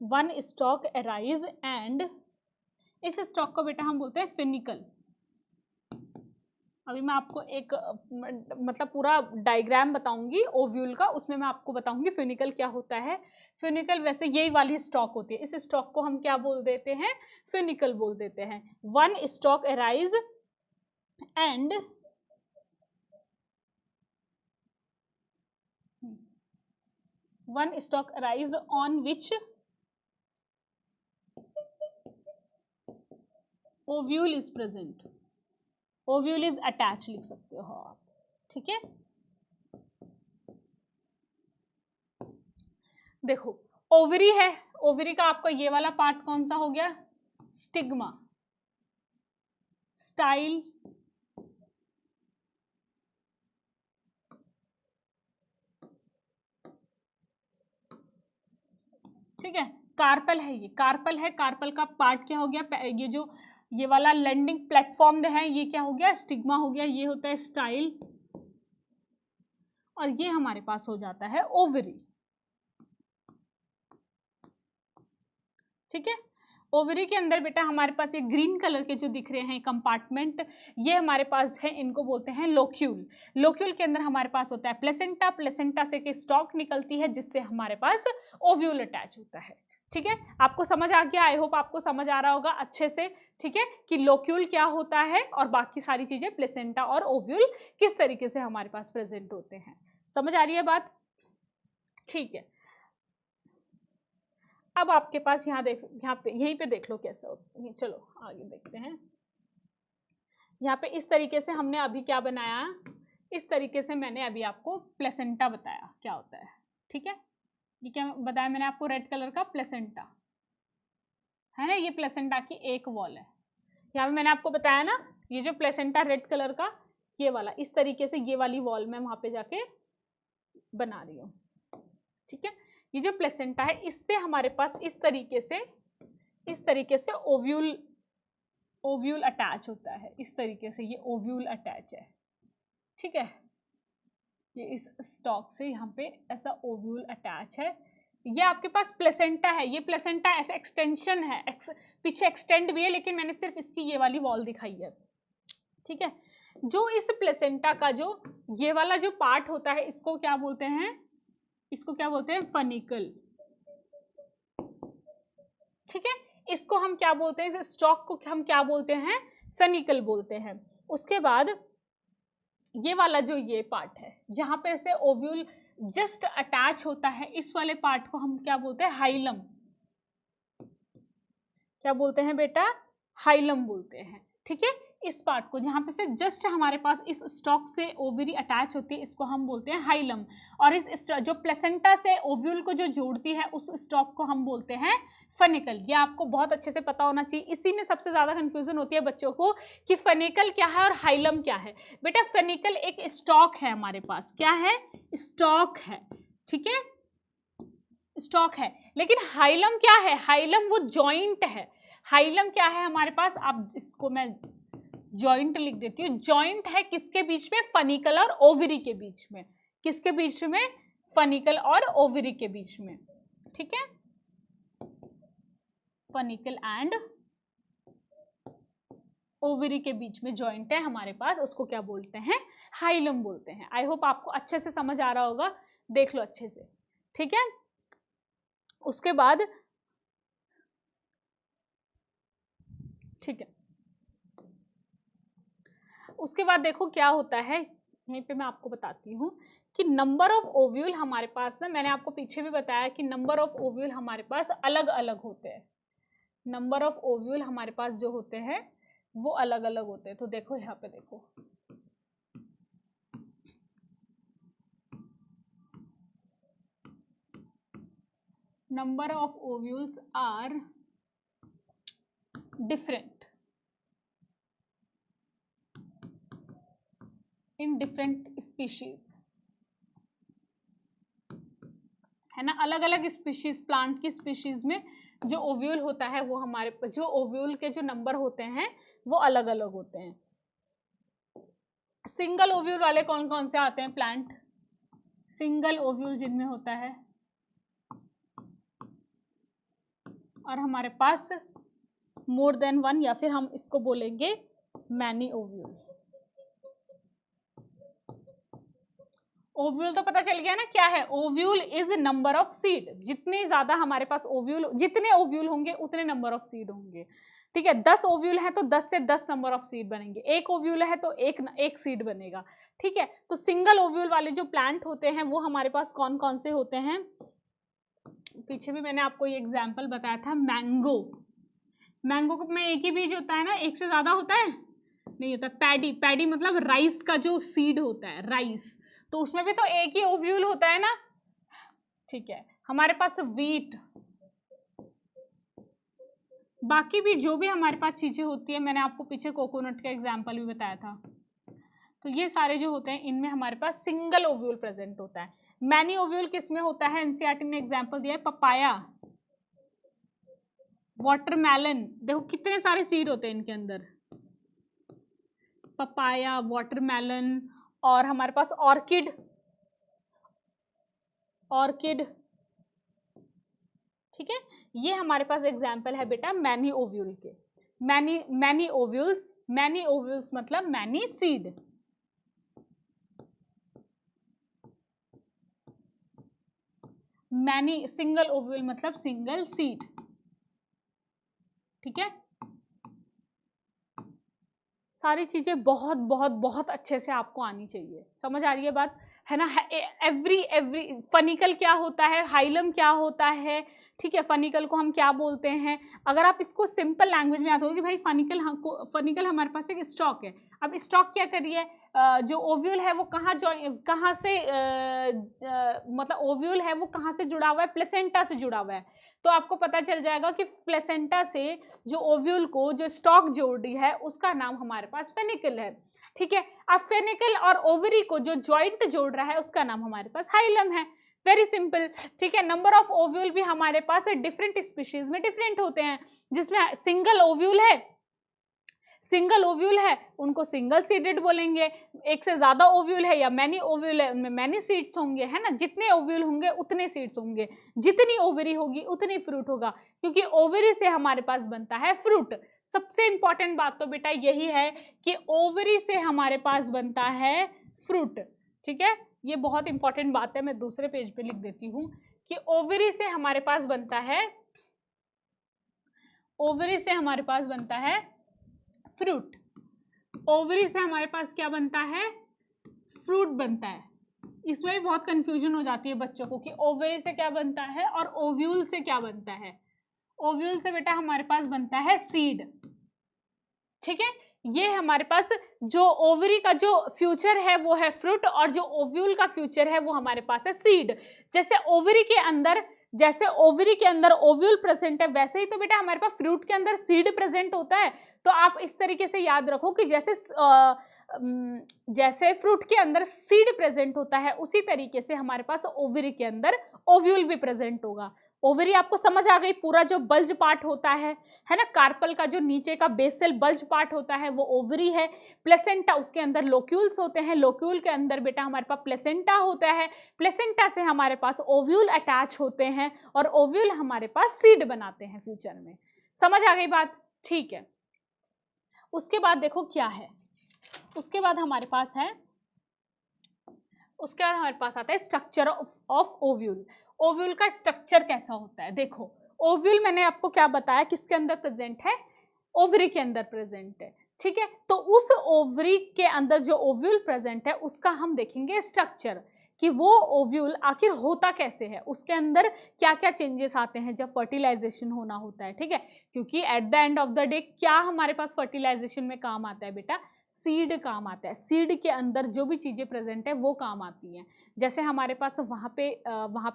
one stock arise and इस स्टॉक को बेटा हम बोलते हैं फिनिकल। अभी मैं आपको एक मतलब पूरा डायग्राम बताऊंगी ओव्यूल का, उसमें मैं आपको बताऊंगी फिनिकल क्या होता है। फिनिकल वैसे यही वाली स्टॉक होती है, इस स्टॉक को हम क्या बोल देते हैं, फिनिकल बोल देते हैं। One stock arise and one stock arise on which ovule is present, ovule is attach लिख सकते हो आप, ठीक है। देखो ओवरी है, ओवरी का आपका ये वाला पार्ट कौन सा हो गया, स्टिग्मा, स्टाइल, ठीक है। कार्पल है, ये कार्पल है, कार्पल का पार्ट क्या हो गया, ये जो ये वाला लैंडिंग प्लेटफॉर्म है ये क्या हो गया, स्टिग्मा हो गया, ये होता है स्टाइल, और ये हमारे पास हो जाता है ओवरी, ठीक है। ओवरी के अंदर बेटा हमारे पास ये ग्रीन कलर के जो दिख रहे हैं कंपार्टमेंट, ये हमारे पास है, इनको बोलते हैं लोक्यूल। लोक्यूल के अंदर हमारे पास होता है प्लेसेंटा, प्लेसेंटा से एक स्टॉक निकलती है जिससे हमारे पास ओव्यूल अटैच होता है, ठीक है। आपको समझ आ गया, आई होप आपको समझ आ रहा होगा अच्छे से, ठीक है, कि लोक्यूल क्या होता है और बाकी सारी चीजें प्लेसेंटा और ओव्यूल किस तरीके से हमारे पास प्रेजेंट होते हैं। समझ आ रही है बात, ठीक है। अब आपके पास यहाँ देख, यहाँ पे यहीं पे देख लो कैसे होता है, चलो आगे देखते हैं। यहाँ पे इस तरीके से हमने अभी क्या बनाया, इस तरीके से मैंने अभी आपको प्लेसेंटा बताया क्या होता है, ठीक है। ये क्या बताया मैंने आपको, रेड कलर का प्लेसेंटा है ना, ये प्लेसेंटा की एक वॉल है। यहाँ पे मैंने आपको बताया ना, ये जो प्लेसेंटा रेड कलर का ये वाला, इस तरीके से ये वाली वॉल मैं वहां पे जाके बना रही हूँ, ठीक है। ये जो प्लेसेंटा है इससे हमारे पास इस तरीके से ओव्यूल अटैच होता है, इस तरीके से ये ओव्यूल अटैच है, ठीक है। ये इस स्टॉक से यहाँ पे ऐसा ओव्यूल अटैच है। ये आपके पास प्लेसेंटा है, ये प्लेसेंटा ऐसा एक्सटेंशन है, पीछे एक्सटेंड भी है, लेकिन मैंने सिर्फ इसकी ये वाली वॉल दिखाई है, ठीक है। जो इस प्लेसेंटा का जो ये वाला जो पार्ट होता है इसको क्या बोलते हैं, इसको क्या बोलते हैं, फनिकल, ठीक है। इसको हम क्या बोलते हैं, स्टॉक को हम क्या बोलते हैं, फनिकल बोलते हैं। उसके बाद ये वाला जो ये पार्ट है जहां पे से ओव्यूल जस्ट अटैच होता है, इस वाले पार्ट को हम क्या बोलते हैं, हाइलम, क्या बोलते हैं बेटा, हाइलम बोलते हैं। ठीक है, इस पार्ट को जहाँ पे से जस्ट हमारे पास इस स्टॉक से ओवरी अटैच होती है, इसको हम बोलते हैं हाइलम। और इस जो प्लेसेंटा से ओव्यूल को जो जोड़ती है उस स्टॉक को हम बोलते हैं फनिकल। ये आपको बहुत अच्छे से पता होना चाहिए। इसी में सबसे ज़्यादा कंफ्यूजन होती है बच्चों को कि फनिकल क्या है और हाइलम क्या है। बेटा फनिकल एक स्टॉक है हमारे पास, क्या है, स्टॉक है। ठीक है, स्टॉक है। लेकिन हाइलम क्या है, हाइलम वो जॉइंट है। हाइलम क्या है हमारे पास, आप इसको मैं जॉइंट लिख देती हूँ। जॉइंट है किसके बीच में, फनिकल और ओवरी के बीच में। किसके बीच में, फनिकल और ओवरी के बीच में। ठीक है, फनिकल एंड ओवरी के बीच में जॉइंट है हमारे पास, उसको क्या बोलते हैं, हाइलम बोलते हैं। आई होप आपको अच्छे से समझ आ रहा होगा, देख लो अच्छे से। ठीक है, उसके बाद ठीक है, उसके बाद देखो क्या होता है, यहीं पे मैं आपको बताती हूँ कि नंबर ऑफ ओव्यूल हमारे पास ना, मैंने आपको पीछे भी बताया कि नंबर ऑफ ओव्यूल हमारे पास अलग अलग होते हैं। नंबर ऑफ ओव्यूल हमारे पास जो होते हैं वो अलग अलग होते हैं। तो देखो यहाँ पे देखो, number of ovules are different in different species, है ना। अलग अलग स्पीशीज, प्लांट की स्पीशीज में जो ओव्यूल होता है वो हमारे, जो ओव्यूल के जो नंबर होते हैं वो अलग अलग होते हैं। सिंगल ओव्यूल वाले कौन कौन से आते हैं प्लांट, सिंगल ओव्यूल जिनमें होता है, और हमारे पास मोर देन वन, या फिर हम इसको बोलेंगे मैनी ओव्यूल। ओव्यूल तो पता चल गया ना क्या है, ovule is number of seed. जितने ज्यादा हमारे पास ओव्यूल, जितने ओव्यूल होंगे उतने नंबर ऑफ सीड होंगे। ठीक है, 10 ओव्यूल है तो 10 से 10 नंबर ऑफ सीड बनेंगे, एक ओव्यूल है तो एक सीड बनेगा। ठीक है, तो सिंगल ओव्यूल वाले जो प्लांट होते हैं वो हमारे पास कौन कौन से होते हैं, पीछे भी मैंने आपको ये एग्जाम्पल बताया था। मैंगो, मैंगो में एक ही बीज होता है ना, एक से ज्यादा होता है नहीं होता। पैडी, पैडी मतलब राइस का जो सीड होता है, राइस, तो उसमें भी तो एक ही ओव्यूल होता है ना। ठीक है, हमारे पास वीट, बाकी भी जो भी हमारे पास चीजें होती है, मैंने आपको पीछे कोकोनट का एग्जांपल भी बताया था। तो ये सारे जो होते हैं इनमें हमारे पास सिंगल ओव्यूल प्रेजेंट होता है। मैनी ओव्यूल किसमें होता है, एनसीईआरटी ने एग्जांपल दिया है, पपाया, वाटरमेलन, देखो कितने सारे सीड होते हैं इनके अंदर, पपाया, वाटरमेलन, और हमारे पास ऑर्किड, ऑर्किड। ठीक है, ये हमारे पास एग्जाम्पल है बेटा मैनी ओव्यूल के। मैनी ओव्यूल्स, मैनी ओव्यूल्स मतलब many seed. Many, single ovule मतलब सिंगल सीड। ठीक है, सारी चीजें बहुत बहुत बहुत अच्छे से आपको आनी चाहिए। समझ आ रही है बात, है ना। एवरी फनिकल क्या होता है, हाइलम क्या होता है, ठीक है, फनिकल को हम क्या बोलते हैं। अगर आप इसको सिंपल लैंग्वेज में आता हो कि भाई फनिकल हमारे पास एक स्टॉक है। अब स्टॉक क्या करिए, जो ओव्यूल है वो कहाँ से मतलब ओव्यूल है वो कहाँ से जुड़ा हुआ है, प्लेसेंटा से जुड़ा हुआ है। तो आपको पता चल जाएगा कि प्लेसेंटा से जो ओव्यूल को जो स्टॉक जोड़ रही है उसका नाम हमारे पास फेनिकल है। ठीक है, अब फेनिकल और ओवरी को जो जॉइंट जोड़ रहा है उसका नाम हमारे पास हाइलम है। Very simple. ठीक है, नंबर ऑफ ओव्यूल भी हमारे पास डिफरेंट स्पीशीज में डिफरेंट होते हैं, जिसमें सिंगल ओव्यूल है उनको सिंगल सीडेड बोलेंगे, एक से ज्यादा ओव्यूल है या मैनी ओव्यूल है उनमें मैनी सीड्स होंगे, है ना। जितने ओव्यूल होंगे उतने सीड्स होंगे, जितनी ओवरी होगी उतनी फ्रूट होगा, क्योंकि ओवरी से हमारे पास बनता है फ्रूट। सबसे इंपॉर्टेंट बात तो बेटा यही है कि ओवरी से हमारे पास बनता है फ्रूट। ठीक है, ये बहुत इंपॉर्टेंट बात है, मैं दूसरे पेज पे लिख देती हूँ कि ओवरी से हमारे पास बनता है, ओवरी से हमारे पास बनता है फ्रूट। ओवरी से हमारे पास क्या बनता है, फ्रूट बनता है। इसमें भी बहुत कंफ्यूजन हो जाती है बच्चों को कि ओवरी से क्या बनता है और ओव्यूल से क्या बनता है। ओव्यूल से बेटा हमारे पास बनता है सीड, ठीक है। ये हमारे पास जो ओवरी का जो फ्यूचर है वो है फ्रूट, और जो ओव्यूल का फ्यूचर है वो हमारे पास है सीड। जैसे ओवरी के अंदर ओव्यूल प्रेजेंट है, वैसे ही तो बेटा हमारे पास फ्रूट के अंदर सीड प्रेजेंट होता है। तो आप इस तरीके से याद रखो कि जैसे फ्रूट के अंदर सीड प्रेजेंट होता है, उसी तरीके से हमारे पास ओवरी के अंदर ओव्यूल भी प्रेजेंट होगा। ओवरी आपको समझ आ गई, पूरा जो बल्ज पार्ट होता है ना, कार्पल का जो नीचे का बेसल बल्ज पार्ट होता है वो ओवरी है। प्लेसेंटा, उसके अंदर लोक्यूल्स होते हैं, लोक्यूल के अंदर बेटा हमारे पास प्लेसेंटा होता है, प्लेसेंटा से हमारे पास ओव्यूल अटैच होते हैं, और ओव्यूल हमारे पास सीड बनाते हैं फ्यूचर में। समझ आ गई बात? ठीक है। उसके बाद देखो क्या है, उसके बाद हमारे पास आता है स्ट्रक्चर ऑफ ओव्यूल। ओव्यूल का स्ट्रक्चर कैसा होता है? देखो, ओव्यूल मैंने आपको क्या बताया, किसके अंदर प्रेजेंट है? ओवरी के अंदर प्रेजेंट है, ठीक है। तो उस ओवरी के अंदर जो ओव्यूल प्रेजेंट है उसका हम देखेंगे स्ट्रक्चर, कि वो ओव्यूल आखिर होता कैसे है, उसके अंदर क्या क्या चेंजेस आते हैं जब फर्टिलाइजेशन होना होता है, ठीक है। क्योंकि at the end of the day क्या हमारे पास फर्टिलाइजेशन में काम आता है बेटा? सीड काम आता है। सीड के अंदर जो भी चीजें प्रेजेंट है वो काम आती हैं। जैसे हमारे पास वहाँ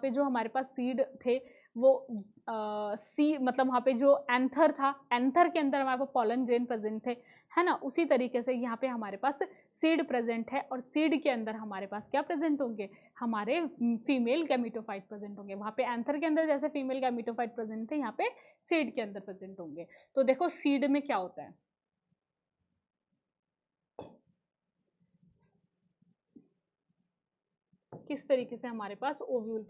पे जो हमारे पास सीड थे वो मतलब वहाँ पे जो एंथर था, एंथर के अंदर हमारे पास पॉलन ग्रेन प्रेजेंट थे, है ना। उसी तरीके से यहाँ पे हमारे पास सीड प्रेजेंट है, और सीड के अंदर हमारे पास क्या प्रेजेंट होंगे? हमारे फीमेल गैमेटोफाइट प्रेजेंट होंगे। वहाँ पे एंथर के अंदर जैसे फीमेल गैमेटोफाइट प्रेजेंट थे, यहाँ पे सीड के अंदर प्रेजेंट होंगे। तो देखो सीड में क्या होता है, किस तरीके से हमारे पास ओव्यूल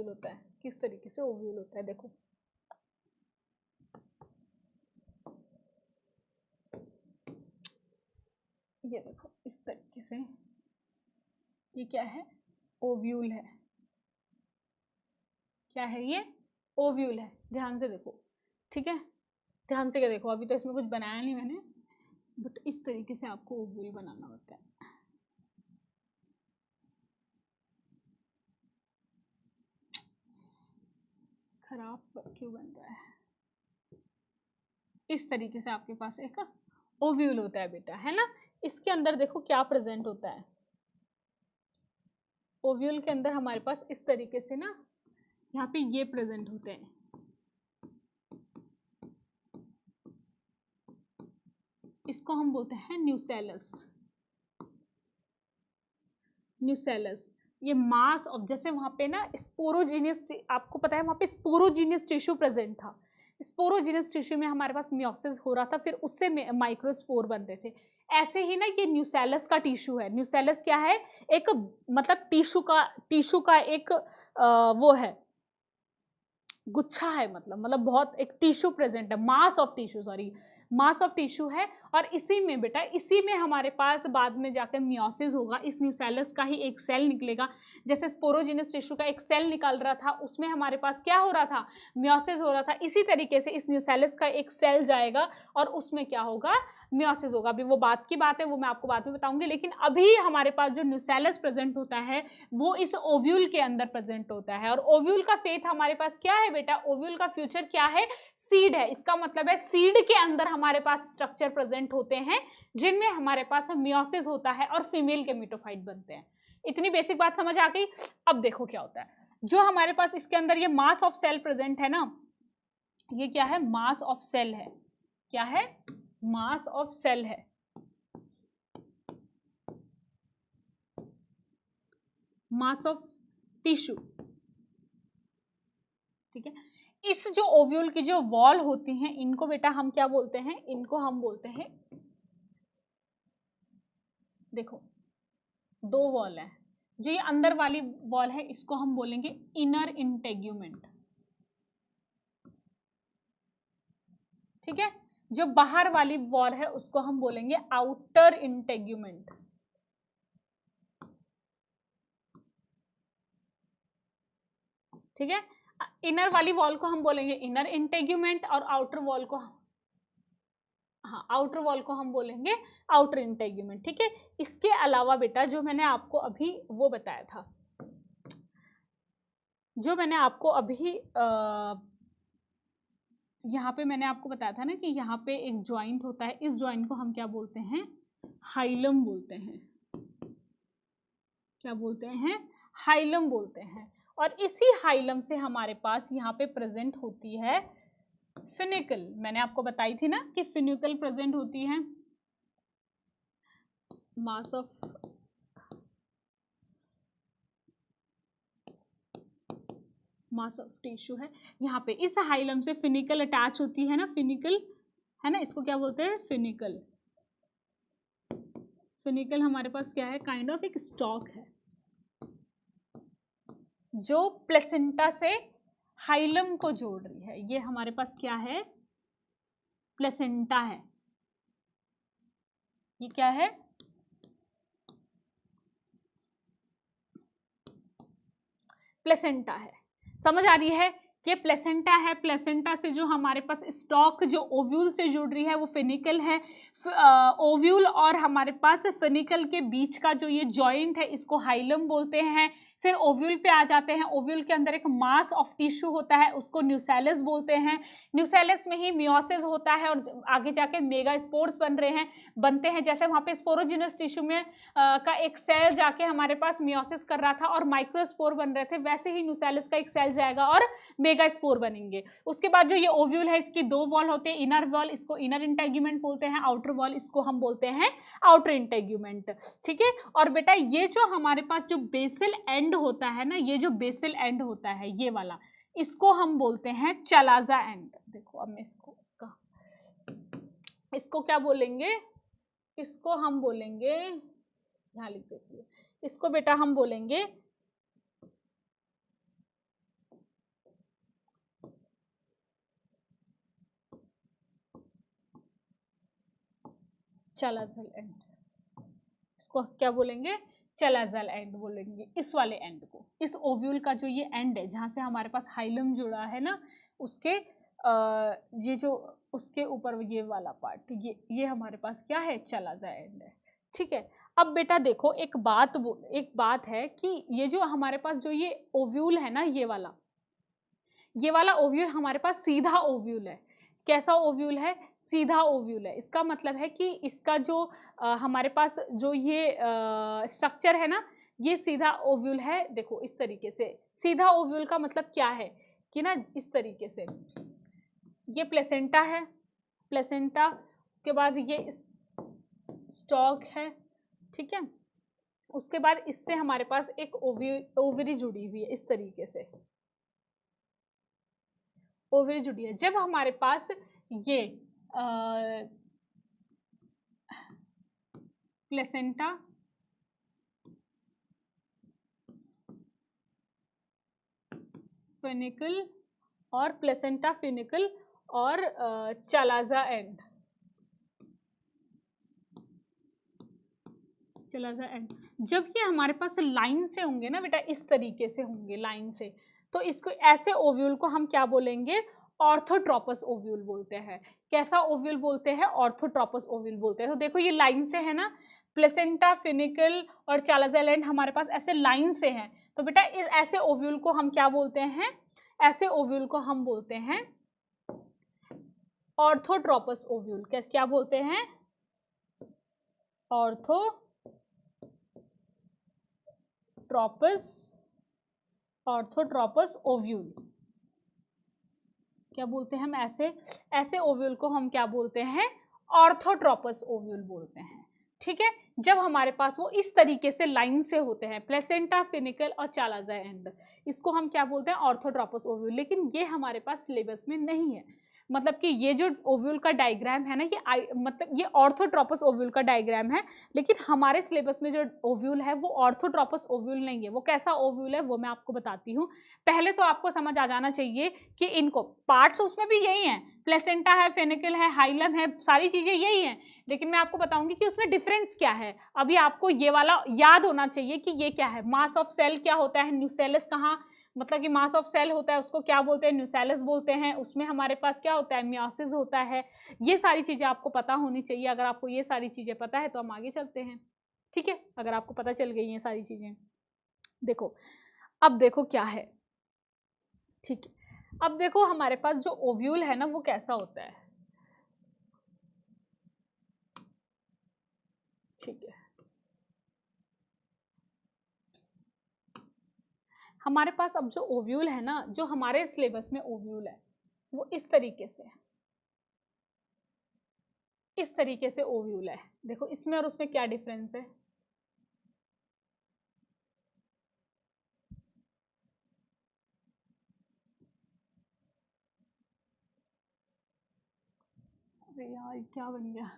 होता है, किस तरीके से ओव्यूल होता है। देखो ये देखो इस तरीके से, ये क्या है? ओव्यूल है। क्या है ये? ओव्यूल है। ध्यान से देखो, ठीक है, ध्यान से क्या देखो, अभी तो इसमें कुछ बनाया नहीं मैंने, बट इस तरीके से आपको ओव्यूल बनाना होता है। खराब क्यों बन रहा है? इस तरीके से आपके पास एक ओव्यूल होता है बेटा, है ना। इसके अंदर देखो क्या प्रेजेंट होता है, ओव्यूल के अंदर हमारे पास इस तरीके से ना, यहाँ पे ये प्रेजेंट होते हैं, इसको हम बोलते हैं न्यूसेलस। न्यूसेलस ये मास ऑफ, जैसे वहाँ पे ना स्पोरोजीनियस, आपको पता है वहाँ पे स्पोरोजीनियस टिश्यू प्रेजेंट था। स्पोरोजीनियस टिश्यू में हमारे पास मियोसिस हो रहा था, फिर उससे माइक्रोस्पोर बन रहे थे। ऐसे ही ना ये न्यूसेलस का टिश्यू है। न्यूसेलस क्या है? एक मतलब टिश्यू का एक वो है, गुच्छा है, मतलब बहुत एक टिश्यू प्रेजेंट है, मास of tissue, sorry mass of tissue है। और इसी में बेटा, इसी में हमारे पास बाद में जाकर मियोसिस होगा। इस न्यूसेलस का ही एक सेल निकलेगा। जैसे स्पोरोजिनस टिश्यू का एक सेल निकल रहा था, उसमें हमारे पास क्या हो रहा था? मियोसिस हो रहा था। इसी तरीके से इस न्यूसेलस का एक सेल जाएगा और उसमें क्या होगा? मियोसिस होगा। अभी वो बात की बात है, वो मैं आपको बाद में बताऊंगी। लेकिन अभी हमारे पास जो न्यूसेलस प्रेजेंट होता है वो इस ओव्यूल के अंदर प्रेजेंट होता है। और ओव्यूल का फेट हमारे पास क्या है बेटा? ओव्यूल का फ्यूचर क्या है? सीड है। इसका मतलब है सीड के अंदर हमारे पास स्ट्रक्चर प्रेजेंट होते हैं जिनमें हमारे पास मियोसिस होता है और फीमेल गैमेटोफाइट बनते हैं। इतनी बेसिक बात समझ आ गई। अब देखो क्या होता है, जो हमारे पास इसके अंदर ये मास ऑफ सेल प्रेजेंट है ना, ये क्या है? मास ऑफ सेल है। क्या है? मास ऑफ सेल है। मास ऑफ टिश्यू, ठीक है। इस जो ओव्यूल की जो वॉल होती हैं, इनको बेटा हम क्या बोलते हैं? इनको हम बोलते हैं, देखो दो वॉल है, जो ये अंदर वाली वॉल है इसको हम बोलेंगे इनर इंटेग्यूमेंट, ठीक है। जो बाहर वाली वॉल है उसको हम बोलेंगे आउटर इंटेग्यूमेंट, ठीक है। इनर वाली वॉल को हम बोलेंगे इनर इंटेग्यूमेंट और आउटर वॉल को, हाँ, आउटर वॉल को हम बोलेंगे आउटर इंटेग्यूमेंट, ठीक है। इसके अलावा बेटा जो मैंने आपको अभी वो बताया था, जो मैंने आपको अभी यहाँ पे मैंने आपको बताया था ना कि यहाँ पे एक जॉइंट होता है, इस जॉइंट को हम क्या बोलते हैं, हाइलम बोलते हैं। क्या बोलते हैं, हाइलम बोलते हैं। और इसी हाइलम से हमारे पास यहाँ पे प्रेजेंट होती है फिनिकल। मैंने आपको बताई थी ना कि फिनिकल प्रेजेंट होती है, मास ऑफ टिश्यू है। यहाँ पे इस हाइलम से फिनिकल अटैच होती है ना, फिनिकल है ना, इसको क्या बोलते हैं, फिनिकल। फिनिकल हमारे पास क्या है, काइंड ऑफ एक स्टॉक है जो प्लेसेंटा से हाइलम को जोड़ रही है। ये हमारे पास क्या है, प्लेसेंटा है। ये क्या है, प्लेसेंटा है। समझ आ रही है, ये प्लेसेंटा है। प्लेसेंटा से जो हमारे पास स्टॉक जो ओव्यूल से जुड़ रही है वो फिनिकल है। ओव्यूल और हमारे पास फिनिकल के बीच का जो ये जॉइंट है इसको हाइलम बोलते हैं। फिर ओव्यूल पे आ जाते हैं। ओव्यूल के अंदर एक मास ऑफ टिश्यू होता है, उसको न्यूसेलस बोलते हैं। न्यूसेलस में ही मियोसिस होता है और आगे जाके मेगा स्पोर्स बनते हैं। जैसे वहाँ पे स्पोरोजिनस टिश्यू में का एक सेल जाके हमारे पास मियोसिस कर रहा था और माइक्रोस्पोर बन रहे थे, वैसे ही न्यूसेलस का एक सेल जाएगा और मेगा स्पोर बनेंगे। उसके बाद जो ये ओव्यूल है इसकी दो वॉल होते हैं, इनर वॉल इसको इनर इंटेग्यूमेंट बोलते हैं, आउटर वॉल इसको हम बोलते हैं आउटर इंटेग्यूमेंट। ठीक है। और बेटा ये जो हमारे पास जो बेसल एंड होता है ना, ये जो बेसल एंड होता है ये वाला, इसको हम बोलते हैं चलाजा एंड। देखो अब मैं इसको क्या बोलेंगे, इसको हम बोलेंगे, यहाँ लिख देती हूँ, इसको बेटा हम बोलेंगे चलाजल एंड। इसको क्या बोलेंगे, चलाजल एंड बोलेंगे। इस वाले एंड को, इस ओव्यूल का जो ये एंड है जहाँ से हमारे पास हाइलम जुड़ा है ना, उसके ये जो उसके ऊपर ये वाला पार्ट, ये हमारे पास क्या है, चलाजा एंड है। ठीक है। अब बेटा देखो एक बात है कि ये जो हमारे पास जो ये ओव्यूल है ना, ये वाला ओव्यूल हमारे पास सीधा ओव्यूल है। कैसा ओव्यूल है, सीधा ओव्यूल है। इसका मतलब है कि इसका जो हमारे पास जो ये स्ट्रक्चर है ना, ये सीधा ओव्यूल है। देखो इस तरीके से सीधा ओव्यूल का मतलब क्या है कि ना, इस तरीके से ये प्लेसेंटा है, प्लेसेंटा, उसके बाद ये स्टॉक है। ठीक है। उसके बाद इससे हमारे पास एक ओवरी जुड़ी हुई है, इस तरीके से ओवरी जुड़ी है। जब हमारे पास ये प्लेसेंटा फिनिकल और प्लेसेंटा फिनिकल और चलाजा एंड, चलाजा एंड, जब ये हमारे पास लाइन से होंगे ना बेटा, इस तरीके से होंगे लाइन से, तो इसको ऐसे ओव्यूल को हम क्या बोलेंगे, ऑर्थोट्रोपस ओव्यूल बोलते हैं। कैसा ओव्यूल बोलते हैं, ऑर्थोट्रोपस ओव्यूल बोलते हैं। तो देखो ये लाइन से है ना, प्लेसेंटा फिनिकल और चलाजा एंड हमारे पास ऐसे लाइन से हैं। तो बेटा इस ऐसे ओव्यूल को हम क्या बोलते हैं, ऐसे ओव्यूल को हम बोलते हैं ऑर्थोट्रोपस ओव्यूल। क्या बोलते हैं, ऑर्थोट्रोपस ओव्यूल। क्या बोलते हैं हम, ऐसे ओव्यूल को हम क्या बोलते हैं, ऑर्थोट्रोपस ओव्यूल बोलते हैं। ठीक है। जब हमारे पास वो इस तरीके से लाइन से होते हैं, प्लेसेंटा फिनिकल और चलाजा एंड, इसको हम क्या बोलते हैं, ऑर्थोट्रोपस ओव्यूल। लेकिन ये हमारे पास सिलेबस में नहीं है। मतलब कि ये जो ओव्यूल का डायग्राम है ना, मतलब ये ऑर्थोट्रोपस ओव्यूल का डायग्राम है, लेकिन हमारे सिलेबस में जो ओव्यूल है वो ऑर्थोट्रोपस ओव्यूल नहीं है। वो कैसा ओव्यूल है वो मैं आपको बताती हूँ। पहले तो आपको समझ आ जाना चाहिए कि इनको पार्ट्स उसमें भी यही हैं, प्लेसेंटा है, फिनिकल है, हाइलम है, सारी चीज़ें यही हैं। लेकिन मैं आपको बताऊंगी कि उसमें डिफरेंस क्या है। अभी आपको ये वाला याद होना चाहिए कि ये क्या है, मास ऑफ सेल क्या होता है, न्यूसेलस कहाँ, मतलब कि मास ऑफ सेल होता है उसको क्या बोलते हैं, न्यूसेलस बोलते हैं। उसमें हमारे पास क्या होता है, मियोसिस होता है। ये सारी चीज़ें आपको पता होनी चाहिए। अगर आपको ये सारी चीज़ें पता है तो हम आगे चलते हैं। ठीक है। अगर आपको पता चल गई ये सारी चीज़ें, देखो अब देखो क्या है। ठीक है। अब देखो हमारे पास जो ओव्यूल है ना वो कैसा होता है, ठीक है। हमारे पास अब जो ओव्यूल है ना, जो हमारे सिलेबस में ओव्यूल है वो इस तरीके से है, इस तरीके से ओव्यूल है। देखो इसमें और उसमें क्या डिफरेंस है, अरे यार क्या बन गया।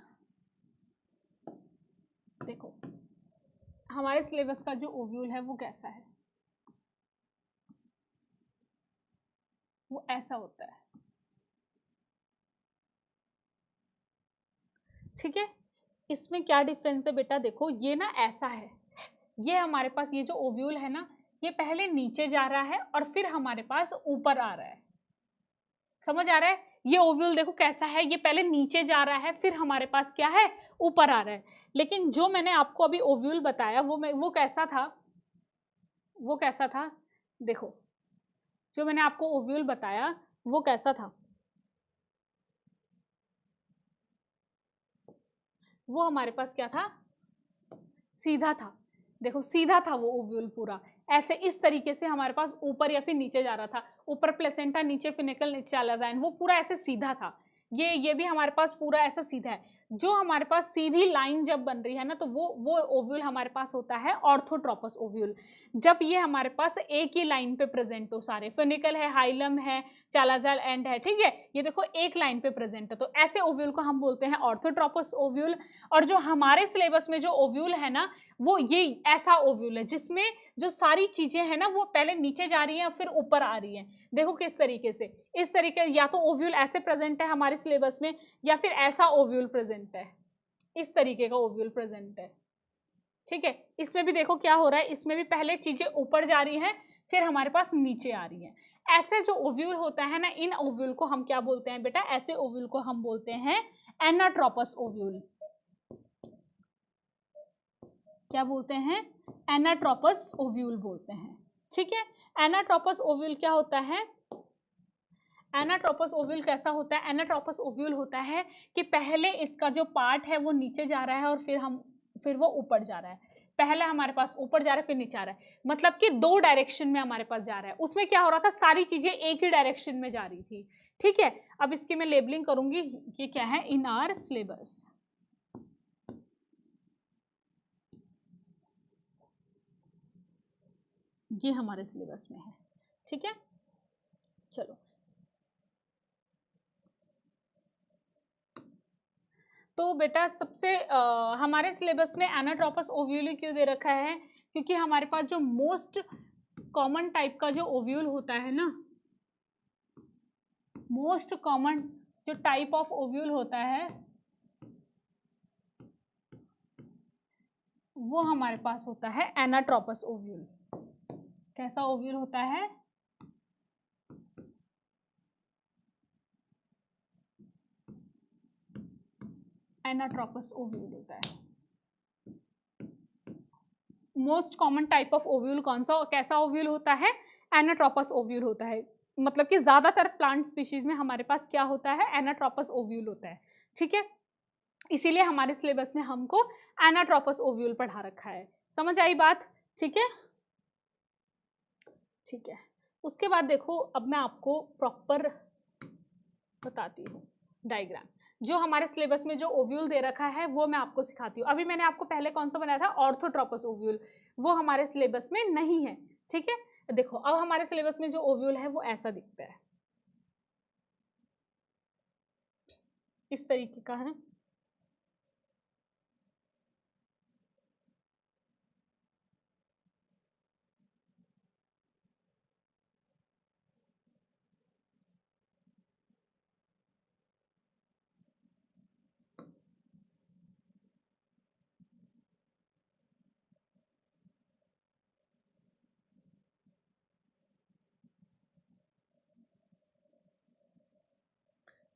देखो हमारे सिलेबस का जो ओव्यूल है वो कैसा है, वो ऐसा होता है, ठीक है। इसमें क्या डिफरेंस है बेटा, देखो ये ना ऐसा है, ये हमारे पास ये जो ओव्यूल है ना ये पहले नीचे जा रहा है और फिर हमारे पास ऊपर आ रहा है, समझ आ रहा है। ये ओव्यूल देखो कैसा है, ये पहले नीचे जा रहा है फिर हमारे पास क्या है, ऊपर आ रहा है। लेकिन जो मैंने आपको अभी ओव्यूल बताया वो कैसा था, वो कैसा था, देखो जो मैंने आपको ओव्यूल बताया वो कैसा था, वो हमारे पास क्या था, सीधा था। देखो सीधा था वो ओव्यूल पूरा, ऐसे इस तरीके से हमारे पास ऊपर या फिर नीचे जा रहा था, ऊपर प्लेसेंटा नीचे फिनिकल नीचे अलाजाइन, वो पूरा ऐसे सीधा था। ये भी हमारे पास पूरा ऐसा सीधा है। जो हमारे पास सीधी लाइन जब बन रही है ना तो वो ओव्यूल हमारे पास होता है ऑर्थोट्रोपस ओव्यूल। जब ये हमारे पास एक ही लाइन पे प्रेजेंट हो, सारे फिनिकल है, हाइलम है, चालाजाल एंड है, ठीक है, ये देखो एक लाइन पे प्रेजेंट है, तो ऐसे ओव्यूल को हम बोलते हैं ऑर्थोट्रोपस ओव्यूल। और जो हमारे सिलेबस में जो ओव्यूल है ना वो ये ऐसा ओव्यूल है जिसमें जो सारी चीजें हैं ना वो पहले नीचे जा रही हैं फिर ऊपर आ रही हैं। देखो किस तरीके से, इस तरीके, या तो ओव्यूल ऐसे प्रेजेंट है हमारे सिलेबस में या फिर ऐसा ओव्यूल प्रेजेंट है, इस तरीके का ओव्यूल प्रेजेंट है, ठीक है। इसमें भी देखो क्या हो रहा है, इसमें भी पहले चीजें ऊपर जा रही हैं फिर हमारे पास नीचे आ रही हैं। ऐसे जो ओव्यूल होता है ना, इन ओव्यूल को हम क्या बोलते हैं बेटा, ऐसे ओव्यूल को हम बोलते हैं एनाट्रोपस ओव्यूल। क्या बोलते हैं, एनाट्रोपस ओव्यूल बोलते हैं, ठीक है। एनाट्रोपस ओव्यूल क्या होता है, एनाट्रोपस ओव्यूल कैसा होता है, एनाट्रोपस ओव्यूल होता है कि पहले इसका जो पार्ट है वो नीचे जा रहा है और फिर वो ऊपर जा रहा है। पहले हमारे पास ऊपर जा रहा है फिर नीचे आ रहा है, मतलब कि दो डायरेक्शन में हमारे पास जा रहा है। उसमें क्या हो रहा था, सारी चीजें एक ही डायरेक्शन में जा रही थी, ठीक है। अब इसकी मैं लेबलिंग करूंगी, ये क्या है, इन आवर सिलेबस, ये हमारे सिलेबस में है, ठीक है। चलो तो बेटा सबसे हमारे सिलेबस में एनाट्रोपस ओव्यूल क्यों दे रखा है, क्योंकि हमारे पास जो मोस्ट कॉमन टाइप का जो ओव्यूल होता है ना, मोस्ट कॉमन जो टाइप ऑफ ओव्यूल होता है वो हमारे पास होता है एनाट्रोपस ओव्यूल। कैसा ओव्यूल होता है, एनाट्रोपस ओव्यूल होता है। Most common type of ovule कौन सा, कैसा ओव्यूल होता है, एनाट्रोपस ओव्यूल होता है। मतलब कि ज्यादातर प्लांट स्पीशीज में हमारे पास क्या होता है, एनाट्रोपस ओव्यूल होता है, ठीक है। इसीलिए हमारे सिलेबस में हमको एनाट्रोपस ओव्यूल पढ़ा रखा है। समझ आई बात, ठीक है, ठीक है। उसके बाद देखो अब मैं आपको प्रॉपर बताती हूँ डायग्राम। जो हमारे सिलेबस में जो ओव्यूल दे रखा है वो मैं आपको सिखाती हूँ। अभी मैंने आपको पहले कौन सा बनाया था, ऑर्थोट्रोपस ओव्यूल, वो हमारे सिलेबस में नहीं है, ठीक है। देखो अब हमारे सिलेबस में जो ओव्यूल है वो ऐसा दिखता है, इस तरीके का है।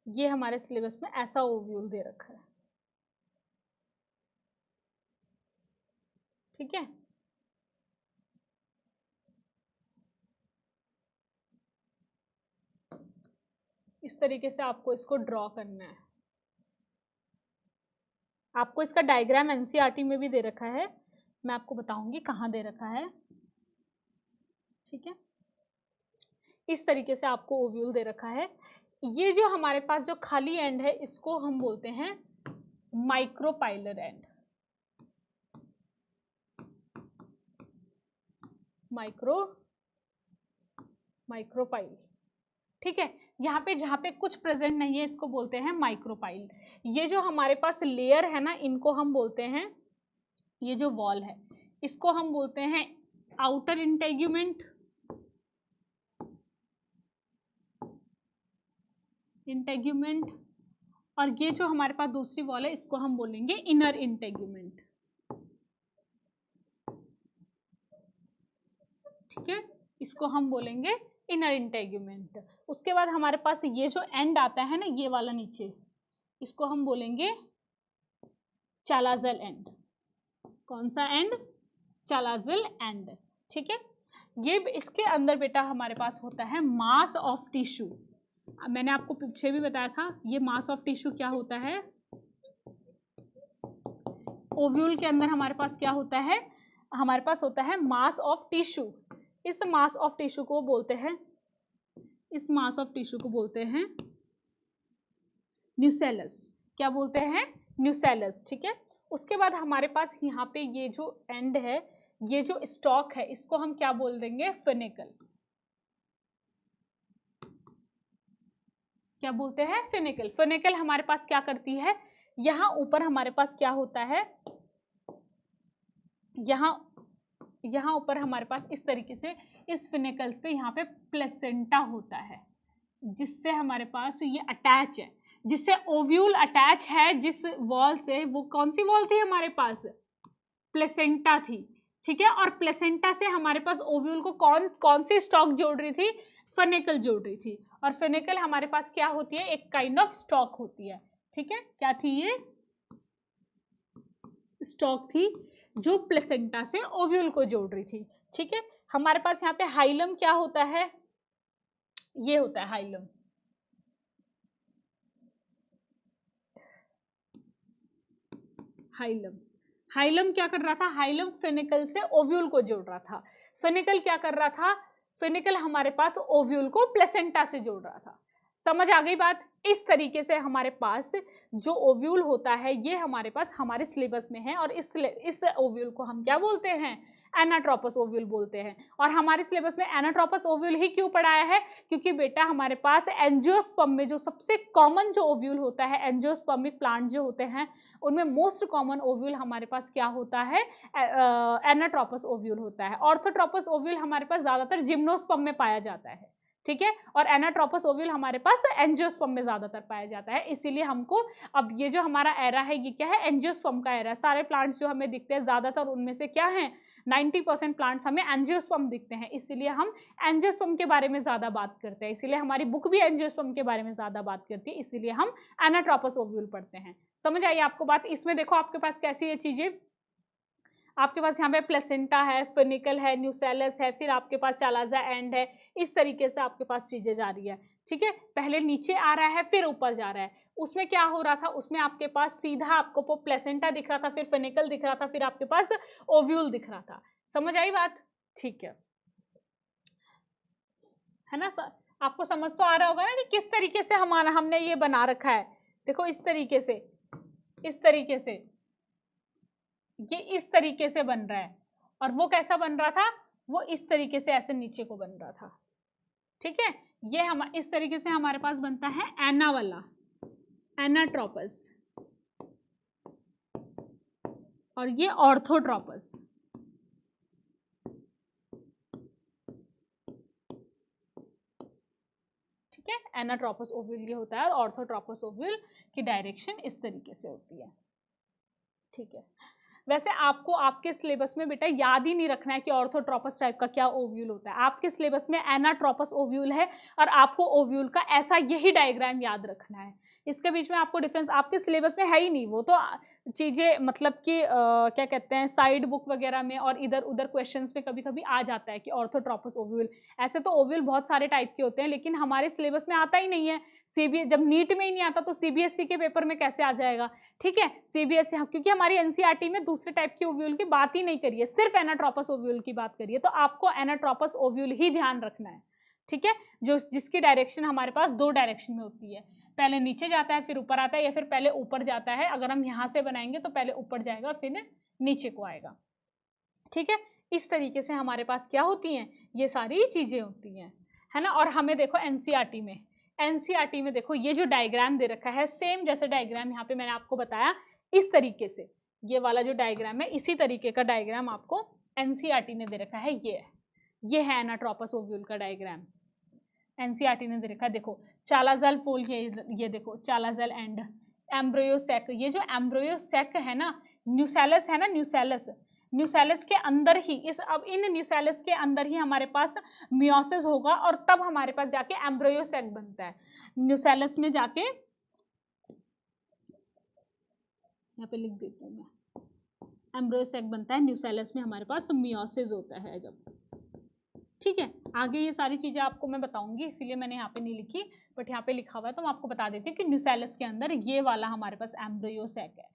ये हमारे सिलेबस में ऐसा ओव्यूल दे रखा है, ठीक है। इस तरीके से आपको इसको ड्रॉ करना है। आपको इसका डायग्राम एनसीईआरटी में भी दे रखा है, मैं आपको बताऊंगी कहाँ दे रखा है। ठीक है, इस तरीके से आपको ओव्यूल दे रखा है। ये जो हमारे पास जो खाली एंड है इसको हम बोलते हैं माइक्रोपाइलर एंड। माइक्रोपाइल। ठीक है, यहाँ पे जहाँ पे कुछ प्रेजेंट नहीं है इसको बोलते हैं माइक्रोपाइल। ये जो हमारे पास लेयर है ना, इनको हम बोलते हैं, ये जो वॉल है इसको हम बोलते हैं आउटर इंटेग्यूमेंट। और ये जो हमारे पास दूसरी वॉल है इसको हम बोलेंगे इनर इंटेग्यूमेंट। ठीक है, इसको हम बोलेंगे इनर इंटेग्यूमेंट। उसके बाद हमारे पास ये जो एंड आता है ना, ये वाला नीचे, इसको हम बोलेंगे चालाजल एंड। कौन सा एंड? चालाजल एंड। ठीक है, ये इसके अंदर बेटा हमारे पास होता है मास ऑफ टिश्यू। मैंने आपको पीछे भी बताया था ये मास ऑफ टिश्यू क्या होता है। ओव्यूल के अंदर हमारे पास क्या होता है? हमारे पास होता है मास ऑफ टिश्यू। इस मास ऑफ टिश्यू को बोलते हैं, इस मास ऑफ टिश्यू को बोलते हैं न्यूसेलस। क्या बोलते हैं? न्यूसेलस। ठीक है, उसके बाद हमारे पास यहाँ पे ये जो एंड है, ये जो स्टॉक है, इसको हम क्या बोल देंगे? फिनिकल। क्या बोलते हैं? फिनिकल। फिनिकल हमारे पास क्या करती है, यहाँ ऊपर हमारे पास क्या होता है, यहाँ ऊपर हमारे पास इस तरीके से इस फिनिकल्स पे यहाँ पे प्लेसेंटा होता है, जिससे हमारे पास ये अटैच है, जिससे ओव्यूल अटैच है जिस वॉल से। वो कौन सी वॉल थी हमारे पास? प्लेसेंटा थी। ठीक है, और प्लेसेंटा से हमारे पास ओव्यूल को कौन सी स्टॉक जोड़ रही थी? फिनिकल जोड़ रही थी। और फिनिकल हमारे पास क्या होती है? एक काइंड ऑफ स्टॉक होती है। ठीक है, क्या थी ये? स्टॉक थी जो प्लेसेंटा से ओव्यूल को जोड़ रही थी। ठीक है, हमारे पास यहाँ पे हाइलम क्या होता है? ये होता है हाइलम। हाइलम क्या कर रहा था? हाइलम फिनिकल से ओव्यूल को जोड़ रहा था। फिनिकल क्या कर रहा था? फिनिकल हमारे पास ओव्यूल को प्लेसेंटा से जोड़ रहा था। समझ आ गई बात? इस तरीके से हमारे पास जो ओव्यूल होता है ये हमारे पास हमारे सिलेबस में है, और इस ओव्यूल को हम क्या बोलते हैं? एनाट्रोपस ओव्यूल बोलते हैं। और हमारे सिलेबस में एनाट्रोपस ओव्यूल ही क्यों पढ़ाया है? क्योंकि बेटा हमारे पास एंजियोस्पर्म में जो सबसे कॉमन जो ओव्यूल होता है, एंजियोस्पर्मिक प्लांट जो होते हैं उनमें मोस्ट कॉमन ओव्यूल हमारे पास क्या होता है? एनाट्रोपस ओव्यूल होता है। ऑर्थोट्रोपस ओव्यूल हमारे पास ज्यादातर जिम्नोस्पर्म में पाया जाता है। ठीक है, और एनाट्रोपस ओव्यूल हमारे पास एंजियोस्पर्म में ज्यादातर पाया जाता है। इसीलिए हमको अब ये जो हमारा एरा है ये क्या है? एंजियोस्पर्म का एरा। सारे प्लांट्स जो हमें दिखते हैं ज्यादातर उनमें से क्या है? 90% प्लांट्स हमें एंजियोस्पर्म दिखते हैं। इसीलिए हम एंजियोस्पर्म के बारे में ज्यादा बात करते हैं। इसीलिए हमारी बुक भी एंजियोस्पर्म के बारे में ज्यादा बात करती है। इसीलिए हम एनाट्रोपस ओव्यूल पढ़ते हैं। समझ आई आपको बात? इसमें देखो आपके पास कैसी है चीजें। आपके पास यहाँ पे प्लेसेंटा है, फिनिकल है, न्यूसेलस है, फिर आपके पास चालाजा एंड है। इस तरीके से आपके पास चीजें जा रही है। ठीक है, पहले नीचे आ रहा है फिर ऊपर जा रहा है। उसमें क्या हो रहा था? उसमें आपके पास सीधा आपको प्लेसेंटा दिख रहा था, फिर फिनिकल दिख रहा था, फिर आपके पास ओव्यूल दिख रहा था। समझ आई बात? ठीक है ना? आपको समझ तो आ रहा होगा ना कि किस तरीके से हमने ये बना रखा है। देखो इस तरीके से, इस तरीके से, ये इस तरीके से बन रहा है। और वो कैसा बन रहा था? वो इस तरीके से ऐसे नीचे को बन रहा था। ठीक है, ये हम इस तरीके से हमारे पास बनता है एना वाला, एनाट्रोपस, और ये ऑर्थोट्रोपस। ठीक है, एनाट्रोपस ओव्यूल ये होता है और ऑर्थोट्रोपस ओव्यूल की डायरेक्शन इस तरीके से होती है। ठीक है, वैसे आपको आपके सिलेबस में बेटा याद ही नहीं रखना है कि ऑर्थोट्रोपस टाइप का क्या ओव्यूल होता है। आपके सिलेबस में एनाट्रोपस ओव्यूल है और आपको ओव्यूल का ऐसा यही डायग्राम याद रखना है। इसके बीच में आपको डिफरेंस आपके सिलेबस में है ही नहीं। वो तो चीज़ें मतलब कि क्या कहते हैं साइड बुक वगैरह में और इधर उधर क्वेश्चंस में कभी कभी आ जाता है कि ऑर्थोट्रोपस ओव्यूल। ऐसे तो ओव्यूल बहुत सारे टाइप के होते हैं लेकिन हमारे सिलेबस में आता ही नहीं है। जब नीट में ही नहीं आता तो सीबीएसई के पेपर में कैसे आ जाएगा? ठीक है, सीबीएसई क्योंकि हमारी एनसीईआरटी में दूसरे टाइप के ओव्यूल की बात ही नहीं करी है, सिर्फ एनाट्रोपस ओव्यूल की बात करी है। तो आपको एनाट्रोपस ओव्यूल ही ध्यान रखना है, ठीक है, जो जिसकी डायरेक्शन हमारे पास 2 डायरेक्शन में होती है, पहले नीचे जाता है फिर ऊपर आता है, या फिर पहले ऊपर जाता है। अगर हम यहाँ से बनाएंगे तो पहले ऊपर जाएगा फिर नीचे को आएगा, ठीक है। इस तरीके से हमारे पास क्या होती हैं, ये सारी चीजें होती हैं, है ना। और हमें देखो एनसीईआरटी में देखो ये जो डायग्राम दे रखा है सेम जैसे डायग्राम यहाँ पे मैंने आपको बताया इस तरीके से, ये वाला जो डायग्राम है इसी तरीके का डायग्राम आपको एनसीईआरटी ने दे रखा है। ये है एनाट्रोपस ओव्यूल का डायग्राम, एनसीईआरटी ने दे रखा है। देखो चालाज़ल पोल, ये देखो चालाज़ल एंड एम्ब्रियोसेक, ये जो एम्ब्रियोसेक है ना, न्यूसेलस है ना, न्यूसेलस के अंदर ही अब इन न्यूसेलस के अंदर ही हमारे पास मियोसिस होगा और तब हमारे पास जाके एम्ब्रियोसेक बनता है। न्यूसेलस में जाके यहाँ पे लिख देती हूँ मैं, एम्ब्रियोसेक बनता है, न्यूसेलस में हमारे पास मियोसिस होता है जब, ठीक है। आगे ये सारी चीज़ें आपको मैं बताऊंगी इसीलिए मैंने यहाँ पे नहीं लिखी, बट यहाँ पे लिखा हुआ है तो मैं आपको बता देती हूँ कि न्यूसेलस के अंदर ये वाला हमारे पास एम्ब्रियोसेक है,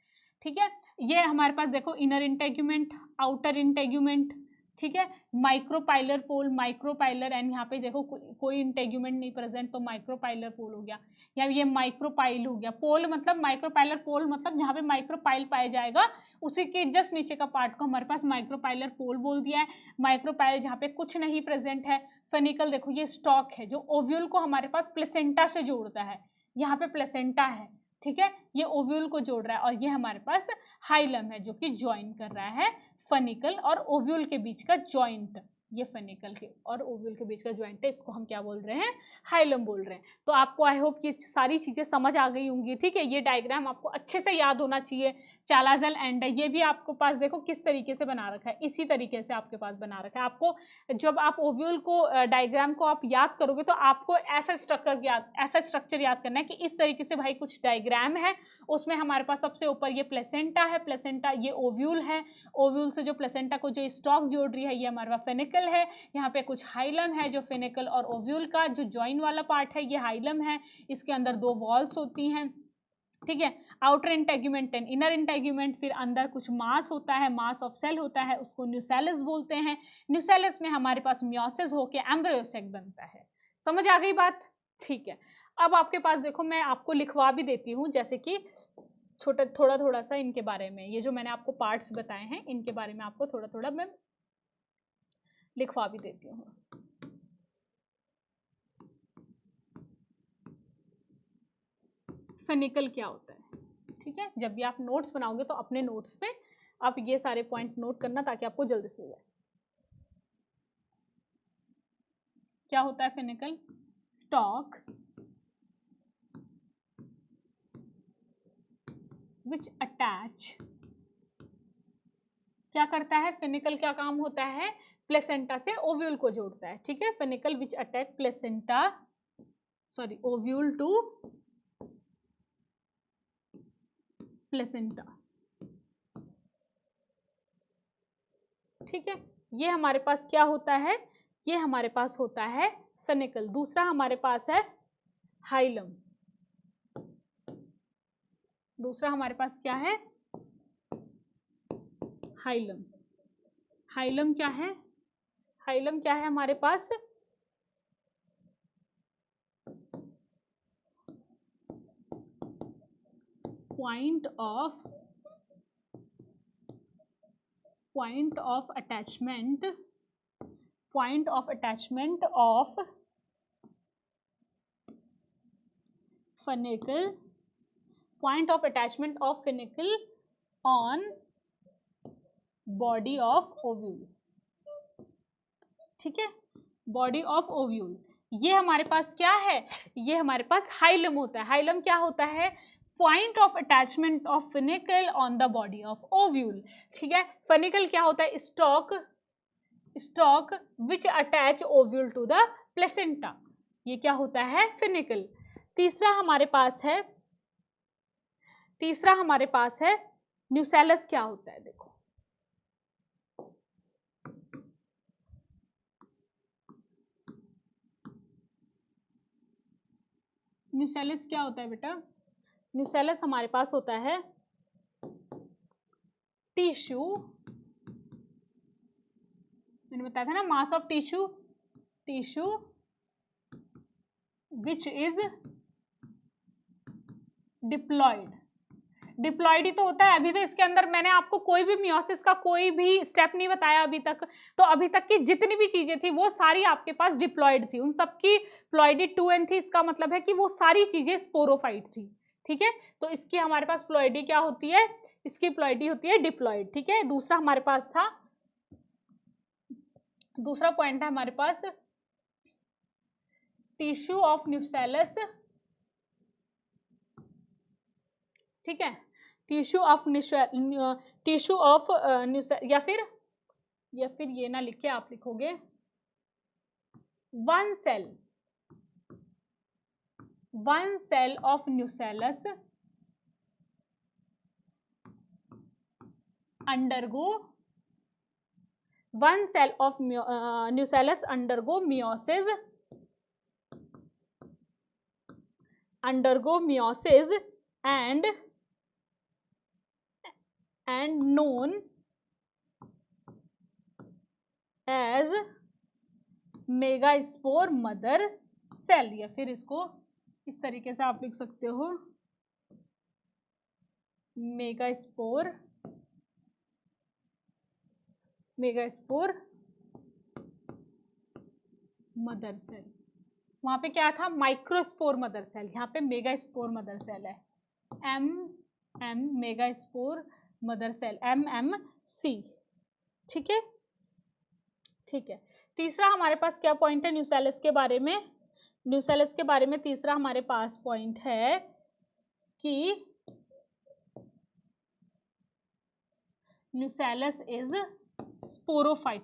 ठीक है। ये हमारे पास देखो इनर इंटेग्यूमेंट, आउटर इंटेग्यूमेंट, ठीक है, माइक्रोपाइलर पोल, माइक्रोपाइलर, एंड यहाँ पे देखो कोई इंटेग्यूमेंट नहीं प्रेजेंट तो माइक्रोपाइलर पोल हो गया, या ये माइक्रोपाइल हो गया। पोल मतलब माइक्रोपाइलर पोल मतलब जहाँ पे माइक्रोपाइल पाया जाएगा उसी के जस्ट नीचे का पार्ट को हमारे पास माइक्रोपाइलर पोल बोल दिया है। माइक्रोपाइल जहाँ पे कुछ नहीं प्रेजेंट है। फेनिकल देखो ये स्टॉक है जो ओव्यूल को हमारे पास प्लेसेंटा से जोड़ता है, यहाँ पे प्लेसेंटा है, ठीक है, ये ओव्यूल को जोड़ रहा है। और ये हमारे पास हाइलम है जो कि ज्वाइन कर रहा है फनिकल और ओव्यूल के बीच का जॉइंट, ये फनिकल के और ओव्यूल के बीच का जॉइंट है, इसको हम क्या बोल रहे हैं, हाइलम बोल रहे हैं। तो आपको आई होप ये सारी चीज़ें समझ आ गई होंगी, ठीक है। ये डायग्राम आपको अच्छे से याद होना चाहिए। चालाज़ल एंड है, ये भी आपको पास देखो किस तरीके से बना रखा है, इसी तरीके से आपके पास बना रखा है। आपको जब आप ओव्यूल को डायग्राम को आप याद करोगे तो आपको ऐसा स्ट्रक्चर याद करना है कि इस तरीके से भाई कुछ डायग्राम है, उसमें हमारे पास सबसे ऊपर ये प्लेसेंटा है, प्लेसेंटा ये ओव्यूल है, ओव्यूल से जो प्लेसेंटा को जो स्टॉक जोड़ रही है ये हमारे पास फेनिकल है, यहाँ पे कुछ हाइलम है जो फेनिकल और ओव्यूल का जो जॉइन वाला पार्ट है ये हाइलम है, इसके अंदर 2 वॉल्स होती हैं, ठीक है। Outer integument and inner integument, फिर अंदर कुछ मास होता है, मास ऑफ सेल होता है, उसको न्यूसेलस बोलते हैं। न्यूसेलस में हमारे पास मियोसिस होके एम्ब्रियोसेक बनता है। समझ आ गई बात, ठीक है। अब आपके पास देखो मैं आपको लिखवा भी देती हूँ, जैसे कि थोड़ा सा इनके बारे में, ये जो मैंने आपको पार्ट्स बताए हैं इनके बारे में आपको थोड़ा मैं लिखवा भी देती हूँ। फेनिकल क्या होता है, ठीक है। जब भी आप नोट्स बनाओगे तो अपने नोट्स पे आप ये सारे पॉइंट नोट करना ताकि आपको जल्दी से हो जाए। क्या होता है फेनिकल, स्टॉक विच अटैच, क्या करता है फेनिकल, क्या काम होता है, प्लेसेंटा से ओव्यूल को जोड़ता है, ठीक है। Funicle which attach placenta ovule to placenta, ठीक है। ये हमारे पास क्या होता है, ये हमारे पास होता है फेनिकल। दूसरा हमारे पास है हाइलम, दूसरा हमारे पास क्या है, हाइलम। हाइलम क्या है, हाइलम क्या है हमारे पास, point of attachment of funicle, point of attachment of funicle on body of ovule, ठीक है, बॉडी ऑफ ओव्यूल। ये हमारे पास क्या है, ये हमारे पास हाइलम होता है। हाइलम क्या होता है, point of attachment of funicle on the body of ovule, ठीक है। फेनिकल क्या होता है, stalk which attach ovule to the placenta, ये क्या होता है फेनिकल। तीसरा हमारे पास है न्यूसेलस क्या होता है, देखो न्यूसेलस क्या होता है बेटा? न्यूसेलस हमारे पास होता है टिश्यू, मैंने बताया था ना, mass of tissue, tissue which is diploid. Diploid ही तो होता है। अभी तो इसके अंदर मैंने आपको कोई भी मियोसिस का कोई भी स्टेप नहीं बताया अभी तक, तो अभी तक की जितनी भी चीजें थी वो सारी आपके पास डिप्लॉयड थी, उन सबकी प्लॉइडी 2n थी। इसका मतलब है कि वो सारी चीजें स्पोरोफाइट थी, ठीक है। तो इसकी हमारे पास प्लॉइडी क्या होती है? इसकी प्लॉइडी होती है डिप्लॉयड, ठीक है। दूसरा हमारे पास था, दूसरा पॉइंट है हमारे पास टिश्यू ऑफ न्यूसेलस, ठीक है। टिश्यू ऑफ टिश्यू ऑफ या फिर ये ना लिखे, आप लिखोगे one cell of nucellus undergo, one cell of nucellus undergo meiosis, and known as megaspore mother cell, या फिर इसको इस तरीके से आप लिख सकते हो, मेगास्पोर मदर सेल। वहां पे क्या था? माइक्रोस्पोर मदर सेल, यहाँ पे मेगास्पोर मदर सेल है, M megaspore mother cell, MMC, ठीक है, ठीक है। तीसरा हमारे पास क्या पॉइंट है न्यूसेलस के बारे में? न्यूसेलस के बारे में तीसरा हमारे पास पॉइंट है कि न्यूसेलस इज स्पोरोफाइट,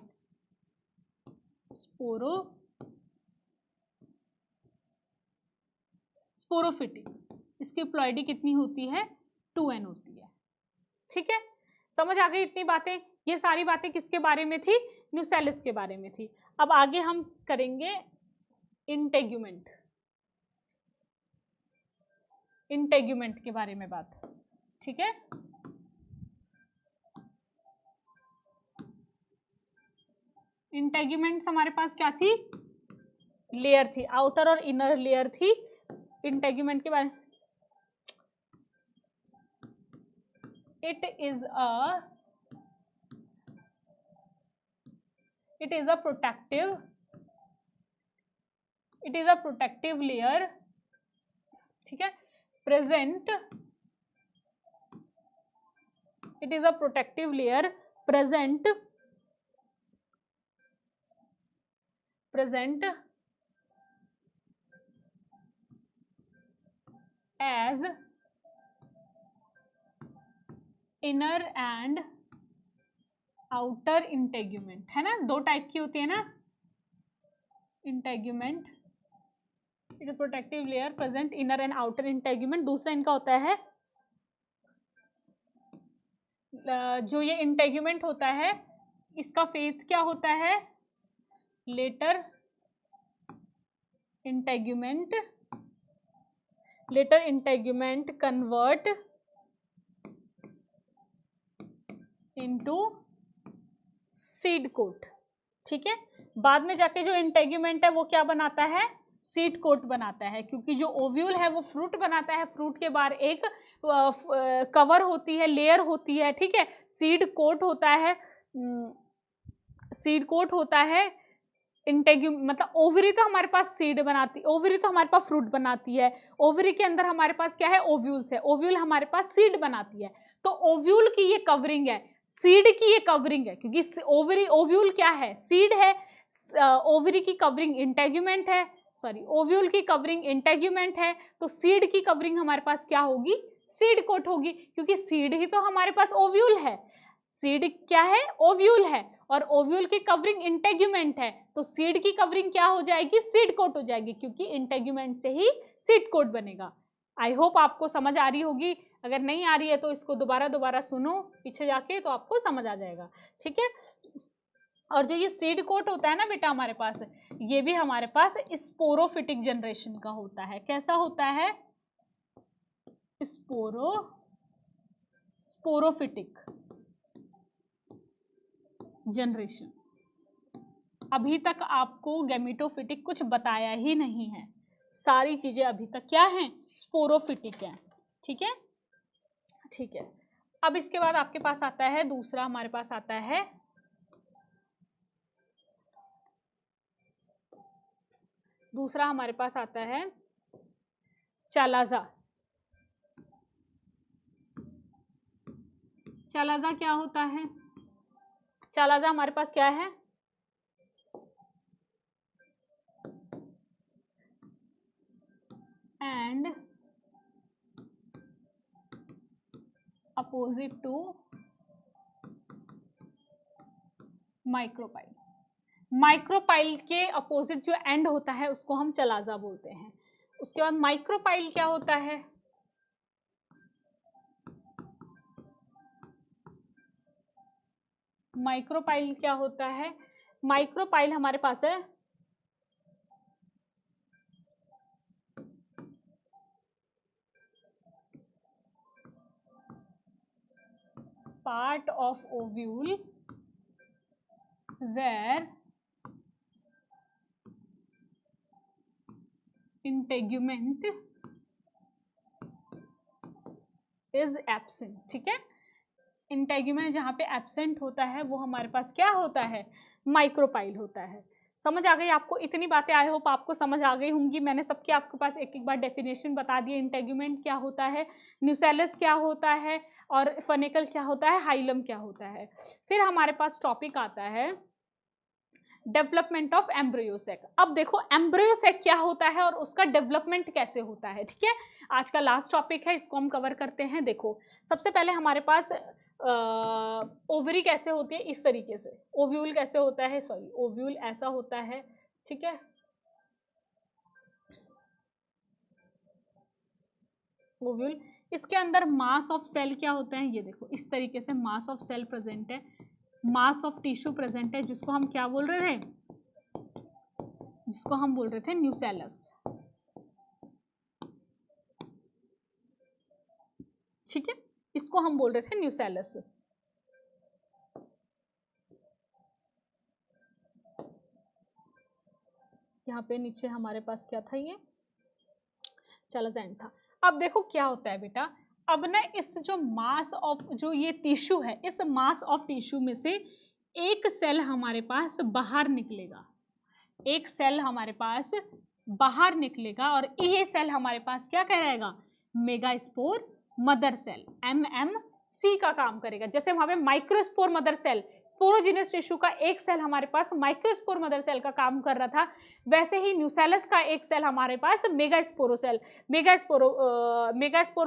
स्पोरोफिटिक। इसकी प्लॉइडी कितनी होती है? 2n होती है, ठीक है। समझ आ गई इतनी बातें? ये सारी बातें किसके बारे में थी? न्यूसेलस के बारे में थी। अब आगे हम करेंगे इंटेग्यूमेंट के बारे में बात, ठीक है। इंटेग्यूमेंट्स हमारे पास क्या थी? लेयर थी, आउटर और इनर लेयर थी। इंटेग्यूमेंट के बारे में, it is a protective layer, ठीक है, present, it is a protective layer present as inner and outer integument, है ना। दो टाइप की होती है ना integument, it is protective layer present inner and outer integument. दूसरा इनका होता है जो ये इंटेग्यूमेंट होता है इसका फेज क्या होता है? Later integument convert into seed coat, ठीक है। बाद में जाके जो इंटेग्यूमेंट है वो क्या बनाता है? सीड कोट बनाता है, क्योंकि जो ओव्यूल है वो फ्रूट बनाता है, फ्रूट के बाहर एक कवर होती है, लेयर होती है, ठीक है। सीड कोट होता है मतलब ओवरी तो हमारे पास सीड बनाती, ओवरी तो हमारे पास फ्रूट बनाती है, ओवरी के अंदर हमारे पास क्या है? ओव्यूल्स है, ओव्यूल हमारे पास सीड बनाती है। तो ओव्यूल की ये कवरिंग है, सीड की ये कवरिंग है, क्योंकि ओव्यूल क्या है? सीड है। ओवरी की कवरिंग इंटेग्यूमेंट है, ओव्यूल की कवरिंग इंटेग्यूमेंट है, तो सीड की कवरिंग हमारे पास क्या होगी? सीड कोट होगी, क्योंकि सीड ही तो हमारे पास ओव्यूल है। सीड क्या है? ओव्यूल है, और ओव्यूल की कवरिंग इंटेग्यूमेंट है, तो सीड की कवरिंग क्या हो जाएगी? सीड कोट हो जाएगी, क्योंकि इंटेग्यूमेंट से ही सीड कोट बनेगा। आई होप आपको समझ आ रही होगी। अगर नहीं आ रही है तो इसको दोबारा सुनो पीछे जाके, तो आपको समझ आ जाएगा, ठीक है। और जो ये सीड कोट होता है ना बेटा हमारे पास, ये भी हमारे पास स्पोरोफिटिक जनरेशन का होता है। कैसा होता है? Sporophytic generation. अभी तक आपको गैमेटोफिटिक कुछ बताया ही नहीं है, सारी चीजें अभी तक क्या हैं? स्पोरोफिटिक हैं, ठीक है, ठीक है। अब इसके बाद आपके पास आता है दूसरा, हमारे पास आता है दूसरा हमारे पास आता है चालाजा। चालाजा क्या होता है? चालाजा हमारे पास क्या है? End opposite to micropyle. Micropyle के अपोजिट जो एंड होता है उसको हम चालाजा बोलते हैं। उसके बाद माइक्रोपाइल क्या होता है? माइक्रोपाइल क्या होता है? माइक्रोपाइल हमारे पास है part of ovule where integument is absent, ठीक है। इंटेग्यूमेंट जहाँ पे एब्सेंट होता है वो हमारे पास क्या होता है? माइक्रोपाइल होता है। समझ आ गई आपको? इतनी बातें आई होप आपको समझ आ गई होंगी। मैंने सबके आपके पास एक एक बार डेफिनेशन बता दिए। इंटेग्यूमेंट क्या होता है, न्यूसेलस क्या होता है, और फनेकल क्या होता है, हाइलम क्या होता है। फिर हमारे पास टॉपिक आता है डेवलपमेंट ऑफ एम्ब्रियोसेक। अब देखो एम्ब्रियोसेक क्या होता है और उसका डेवलपमेंट कैसे होता है, ठीक है। आज का लास्ट टॉपिक है, इसको हम कवर करते हैं। देखो सबसे पहले हमारे पास ओवरी कैसे होती है, इस तरीके से। ओव्यूल कैसे होता है, सॉरी ओव्यूल ऐसा होता है, ठीक है। ओव्यूल, इसके अंदर मास ऑफ सेल क्या होता है, ये देखो इस तरीके से मास ऑफ सेल प्रेजेंट है, मास ऑफ टिश्यू प्रेजेंट है, जिसको हम क्या बोल रहे थे, जिसको हम बोल रहे थे न्यूसेलस, ठीक है, इसको हम बोल रहे थे न्यूसेलस। यहाँ पे नीचे हमारे पास क्या था, ये चालाज़ाइन था। अब देखो क्या होता है बेटा, अब ना इस जो मास ऑफ जो ये टिश्यू है, इस मास ऑफ टिश्यू में से एक सेल हमारे पास बाहर निकलेगा, एक सेल हमारे पास बाहर निकलेगा, और ये सेल हमारे पास क्या कहलाएगा, मेगास्पोर मदर सेल, MMC का काम करेगा। जैसे वहां पे microspore mother cell, sporogenous tissue का एक सेल हमारे पास माइक्रोस्पोर मदर सेल का काम कर रहा था, वैसे ही न्यूसेलस का एक सेल हमारे पास मेगास्पोर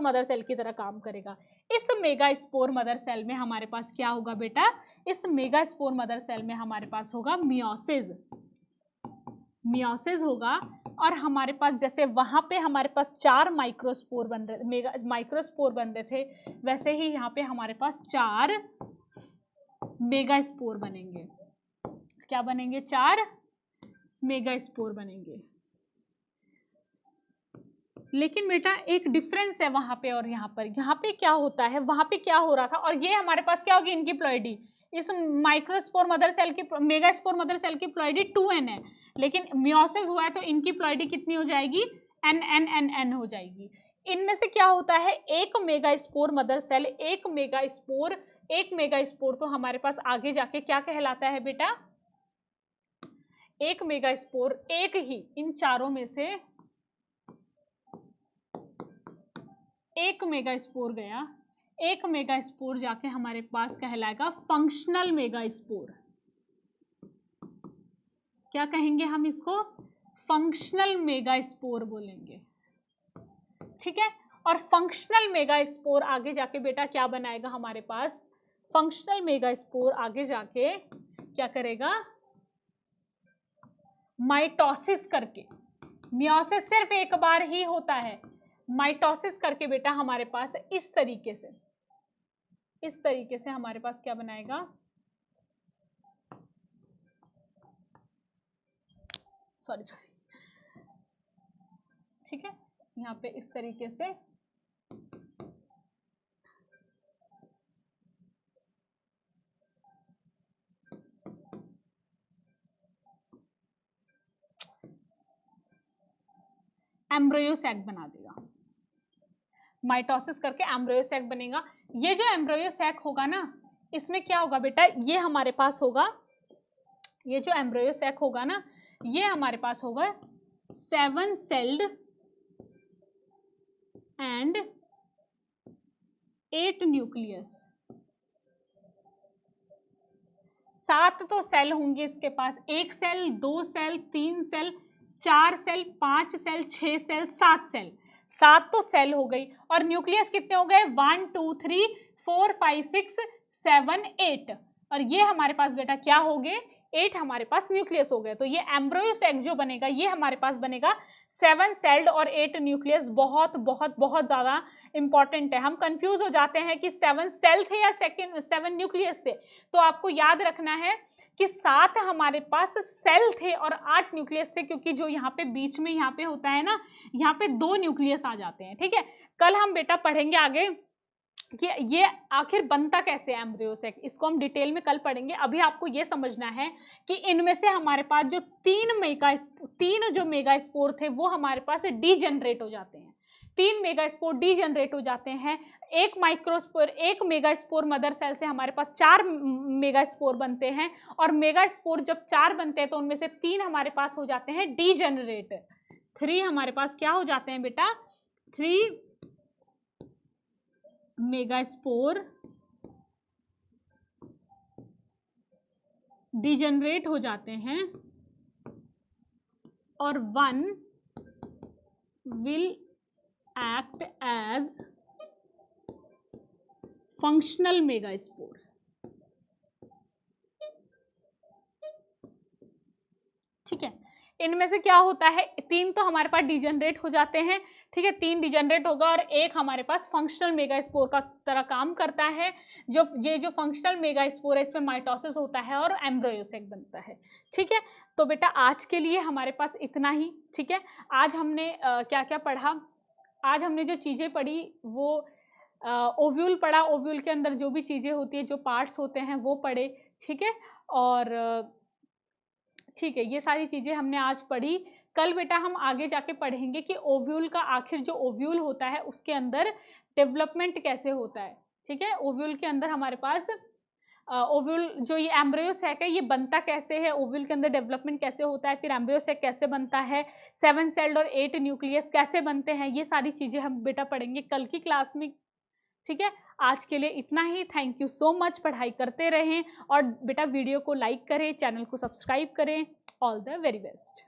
मदर सेल की तरह काम करेगा। इस मेगास्पोर मदर सेल में हमारे पास क्या होगा बेटा, इस मेगास्पोर मदर सेल में हमारे पास होगा मियोसिस होगा, और हमारे पास जैसे वहां पे हमारे पास 4 माइक्रोस्पोर बन रहे माइक्रोस्पोर बन रहे थे, वैसे ही यहाँ पे हमारे पास 4 मेगास्पोर बनेंगे। क्या बनेंगे, 4 मेगास्पोर बनेंगे। लेकिन बेटा एक डिफरेंस है वहां पे और यहाँ पर। यहाँ पे क्या होता है, वहां पे क्या हो रहा था, और ये हमारे पास क्या होगी, इनकी प्लॉइडी, इस माइक्रोस्पोर मदर सेल की मेगास्पोर मदर सेल की प्लॉइडी 2n है, लेकिन मियोसिस हुआ है तो इनकी प्लॉइडी कितनी हो जाएगी, n हो जाएगी। इनमें से क्या होता है, एक मेगास्पोर मदर सेल, एक मेगास्पोर तो हमारे पास आगे जाके क्या कहलाता है बेटा, एक मेगास्पोर, एक ही इन चारों में से एक मेगास्पोर गया, एक मेगास्पोर जाके हमारे पास कहलाएगा फंक्शनल मेगास्पोर। क्या कहेंगे हम इसको, फंक्शनल मेगास्पोर बोलेंगे, ठीक है। और फंक्शनल मेगास्पोर आगे जाके बेटा क्या बनाएगा हमारे पास, फंक्शनल मेगास्पोर आगे जाके क्या करेगा, माइटोसिस करके, मियोसिस सिर्फ एक बार ही होता है, माइटोसिस करके बेटा हमारे पास इस तरीके से हमारे पास क्या बनाएगा, सॉरी, ठीक है, यहाँ पे इस तरीके से एम्ब्रियो सैक बना देगा, माइटोसिस करके एम्ब्रियो सैक बनेगा। ये जो एम्ब्रियो सैक होगा ना, इसमें क्या होगा बेटा, ये हमारे पास होगा, ये जो एम्ब्रियो सैक होगा ना, ये हमारे पास होगा 7 सेल्ड एंड 8 न्यूक्लियस। 7 तो सेल होंगे इसके पास, 1 cell, 2 cell, 3 cell, 4 cell, 5 cell, 6 cell, 7 cell. 7 तो सेल हो गई, और न्यूक्लियस कितने हो गए, 1 2 3 4 5 6 7 8, और ये हमारे पास बेटा क्या हो गए, 8 हमारे पास न्यूक्लियस हो गए। तो ये एम्ब्रियो सैक जो बनेगा, ये हमारे पास बनेगा 7 सेल्ड और 8 न्यूक्लियस। बहुत बहुत बहुत ज्यादा इंपॉर्टेंट है। हम कंफ्यूज हो जाते हैं कि 7 सेल थे या 7 न्यूक्लियस थे। तो आपको याद रखना है कि 7 हमारे पास सेल थे और 8 न्यूक्लियस थे, क्योंकि जो यहाँ पे बीच में यहाँ पे होता है ना, यहाँ पे 2 न्यूक्लियस आ जाते हैं। ठीक है, कल हम बेटा पढ़ेंगे आगे कि ये आखिर बनता कैसे है एम्ब्रियो सैक, इसको हम डिटेल में कल पढ़ेंगे। अभी आपको ये समझना है कि इनमें से हमारे पास जो 3 जो मेगा स्पोर थे वो हमारे पास डीजेनरेट हो जाते हैं। 3 मेगा स्पोर डीजेनरेट हो जाते हैं। एक मेगा स्पोर मदर सेल से हमारे पास 4 मेगा स्पोर बनते हैं, और मेगा स्पोर जब 4 बनते हैं तो उनमें से 3 हमारे पास हो जाते हैं डीजेनरेट। 3 हमारे पास क्या हो जाते हैं बेटा, 3 मेगा स्पोर डिजेनरेट हो जाते हैं, और 1 will act as functional megaspore. ठीक है, इनमें से क्या होता है, 3 तो हमारे पास डिजेनरेट हो जाते हैं। ठीक है, 3 डिजेनरेट होगा और 1 हमारे पास फंक्शनल मेगा स्पोर का तरह काम करता है। जो फंक्शनल मेगा स्पोर है, इसमें माइटोसिस होता है और एम्ब्रियो सैक बनता है। ठीक है, तो बेटा आज के लिए हमारे पास इतना ही। ठीक है, आज हमने क्या क्या पढ़ा, आज हमने जो चीज़ें पढ़ी वो ओव्यूल पढ़ा, ओव्यूल के अंदर जो भी चीज़ें होती है, जो पार्ट्स होते हैं वो पढ़े। ठीक है, और ठीक है, ये सारी चीज़ें हमने आज पढ़ी। कल बेटा हम आगे जाके पढ़ेंगे कि ओव्यूल का आखिर जो ओव्यूल होता है उसके अंदर डेवलपमेंट कैसे होता है। ठीक है, ओव्यूल के अंदर हमारे पास ओव्यूल जो ये एम्ब्रियो सैक है ये बनता कैसे है, ओव्यूल के अंदर डेवलपमेंट कैसे होता है, फिर एम्ब्रियो सैक कैसे बनता है, 7 सेल्ड और 8 न्यूक्लियस कैसे बनते हैं, ये सारी चीज़ें हम बेटा पढ़ेंगे कल की क्लास में। ठीक है, आज के लिए इतना ही। Thank you so much. पढ़ाई करते रहें और बेटा वीडियो को लाइक करें, चैनल को सब्सक्राइब करें। All the very best.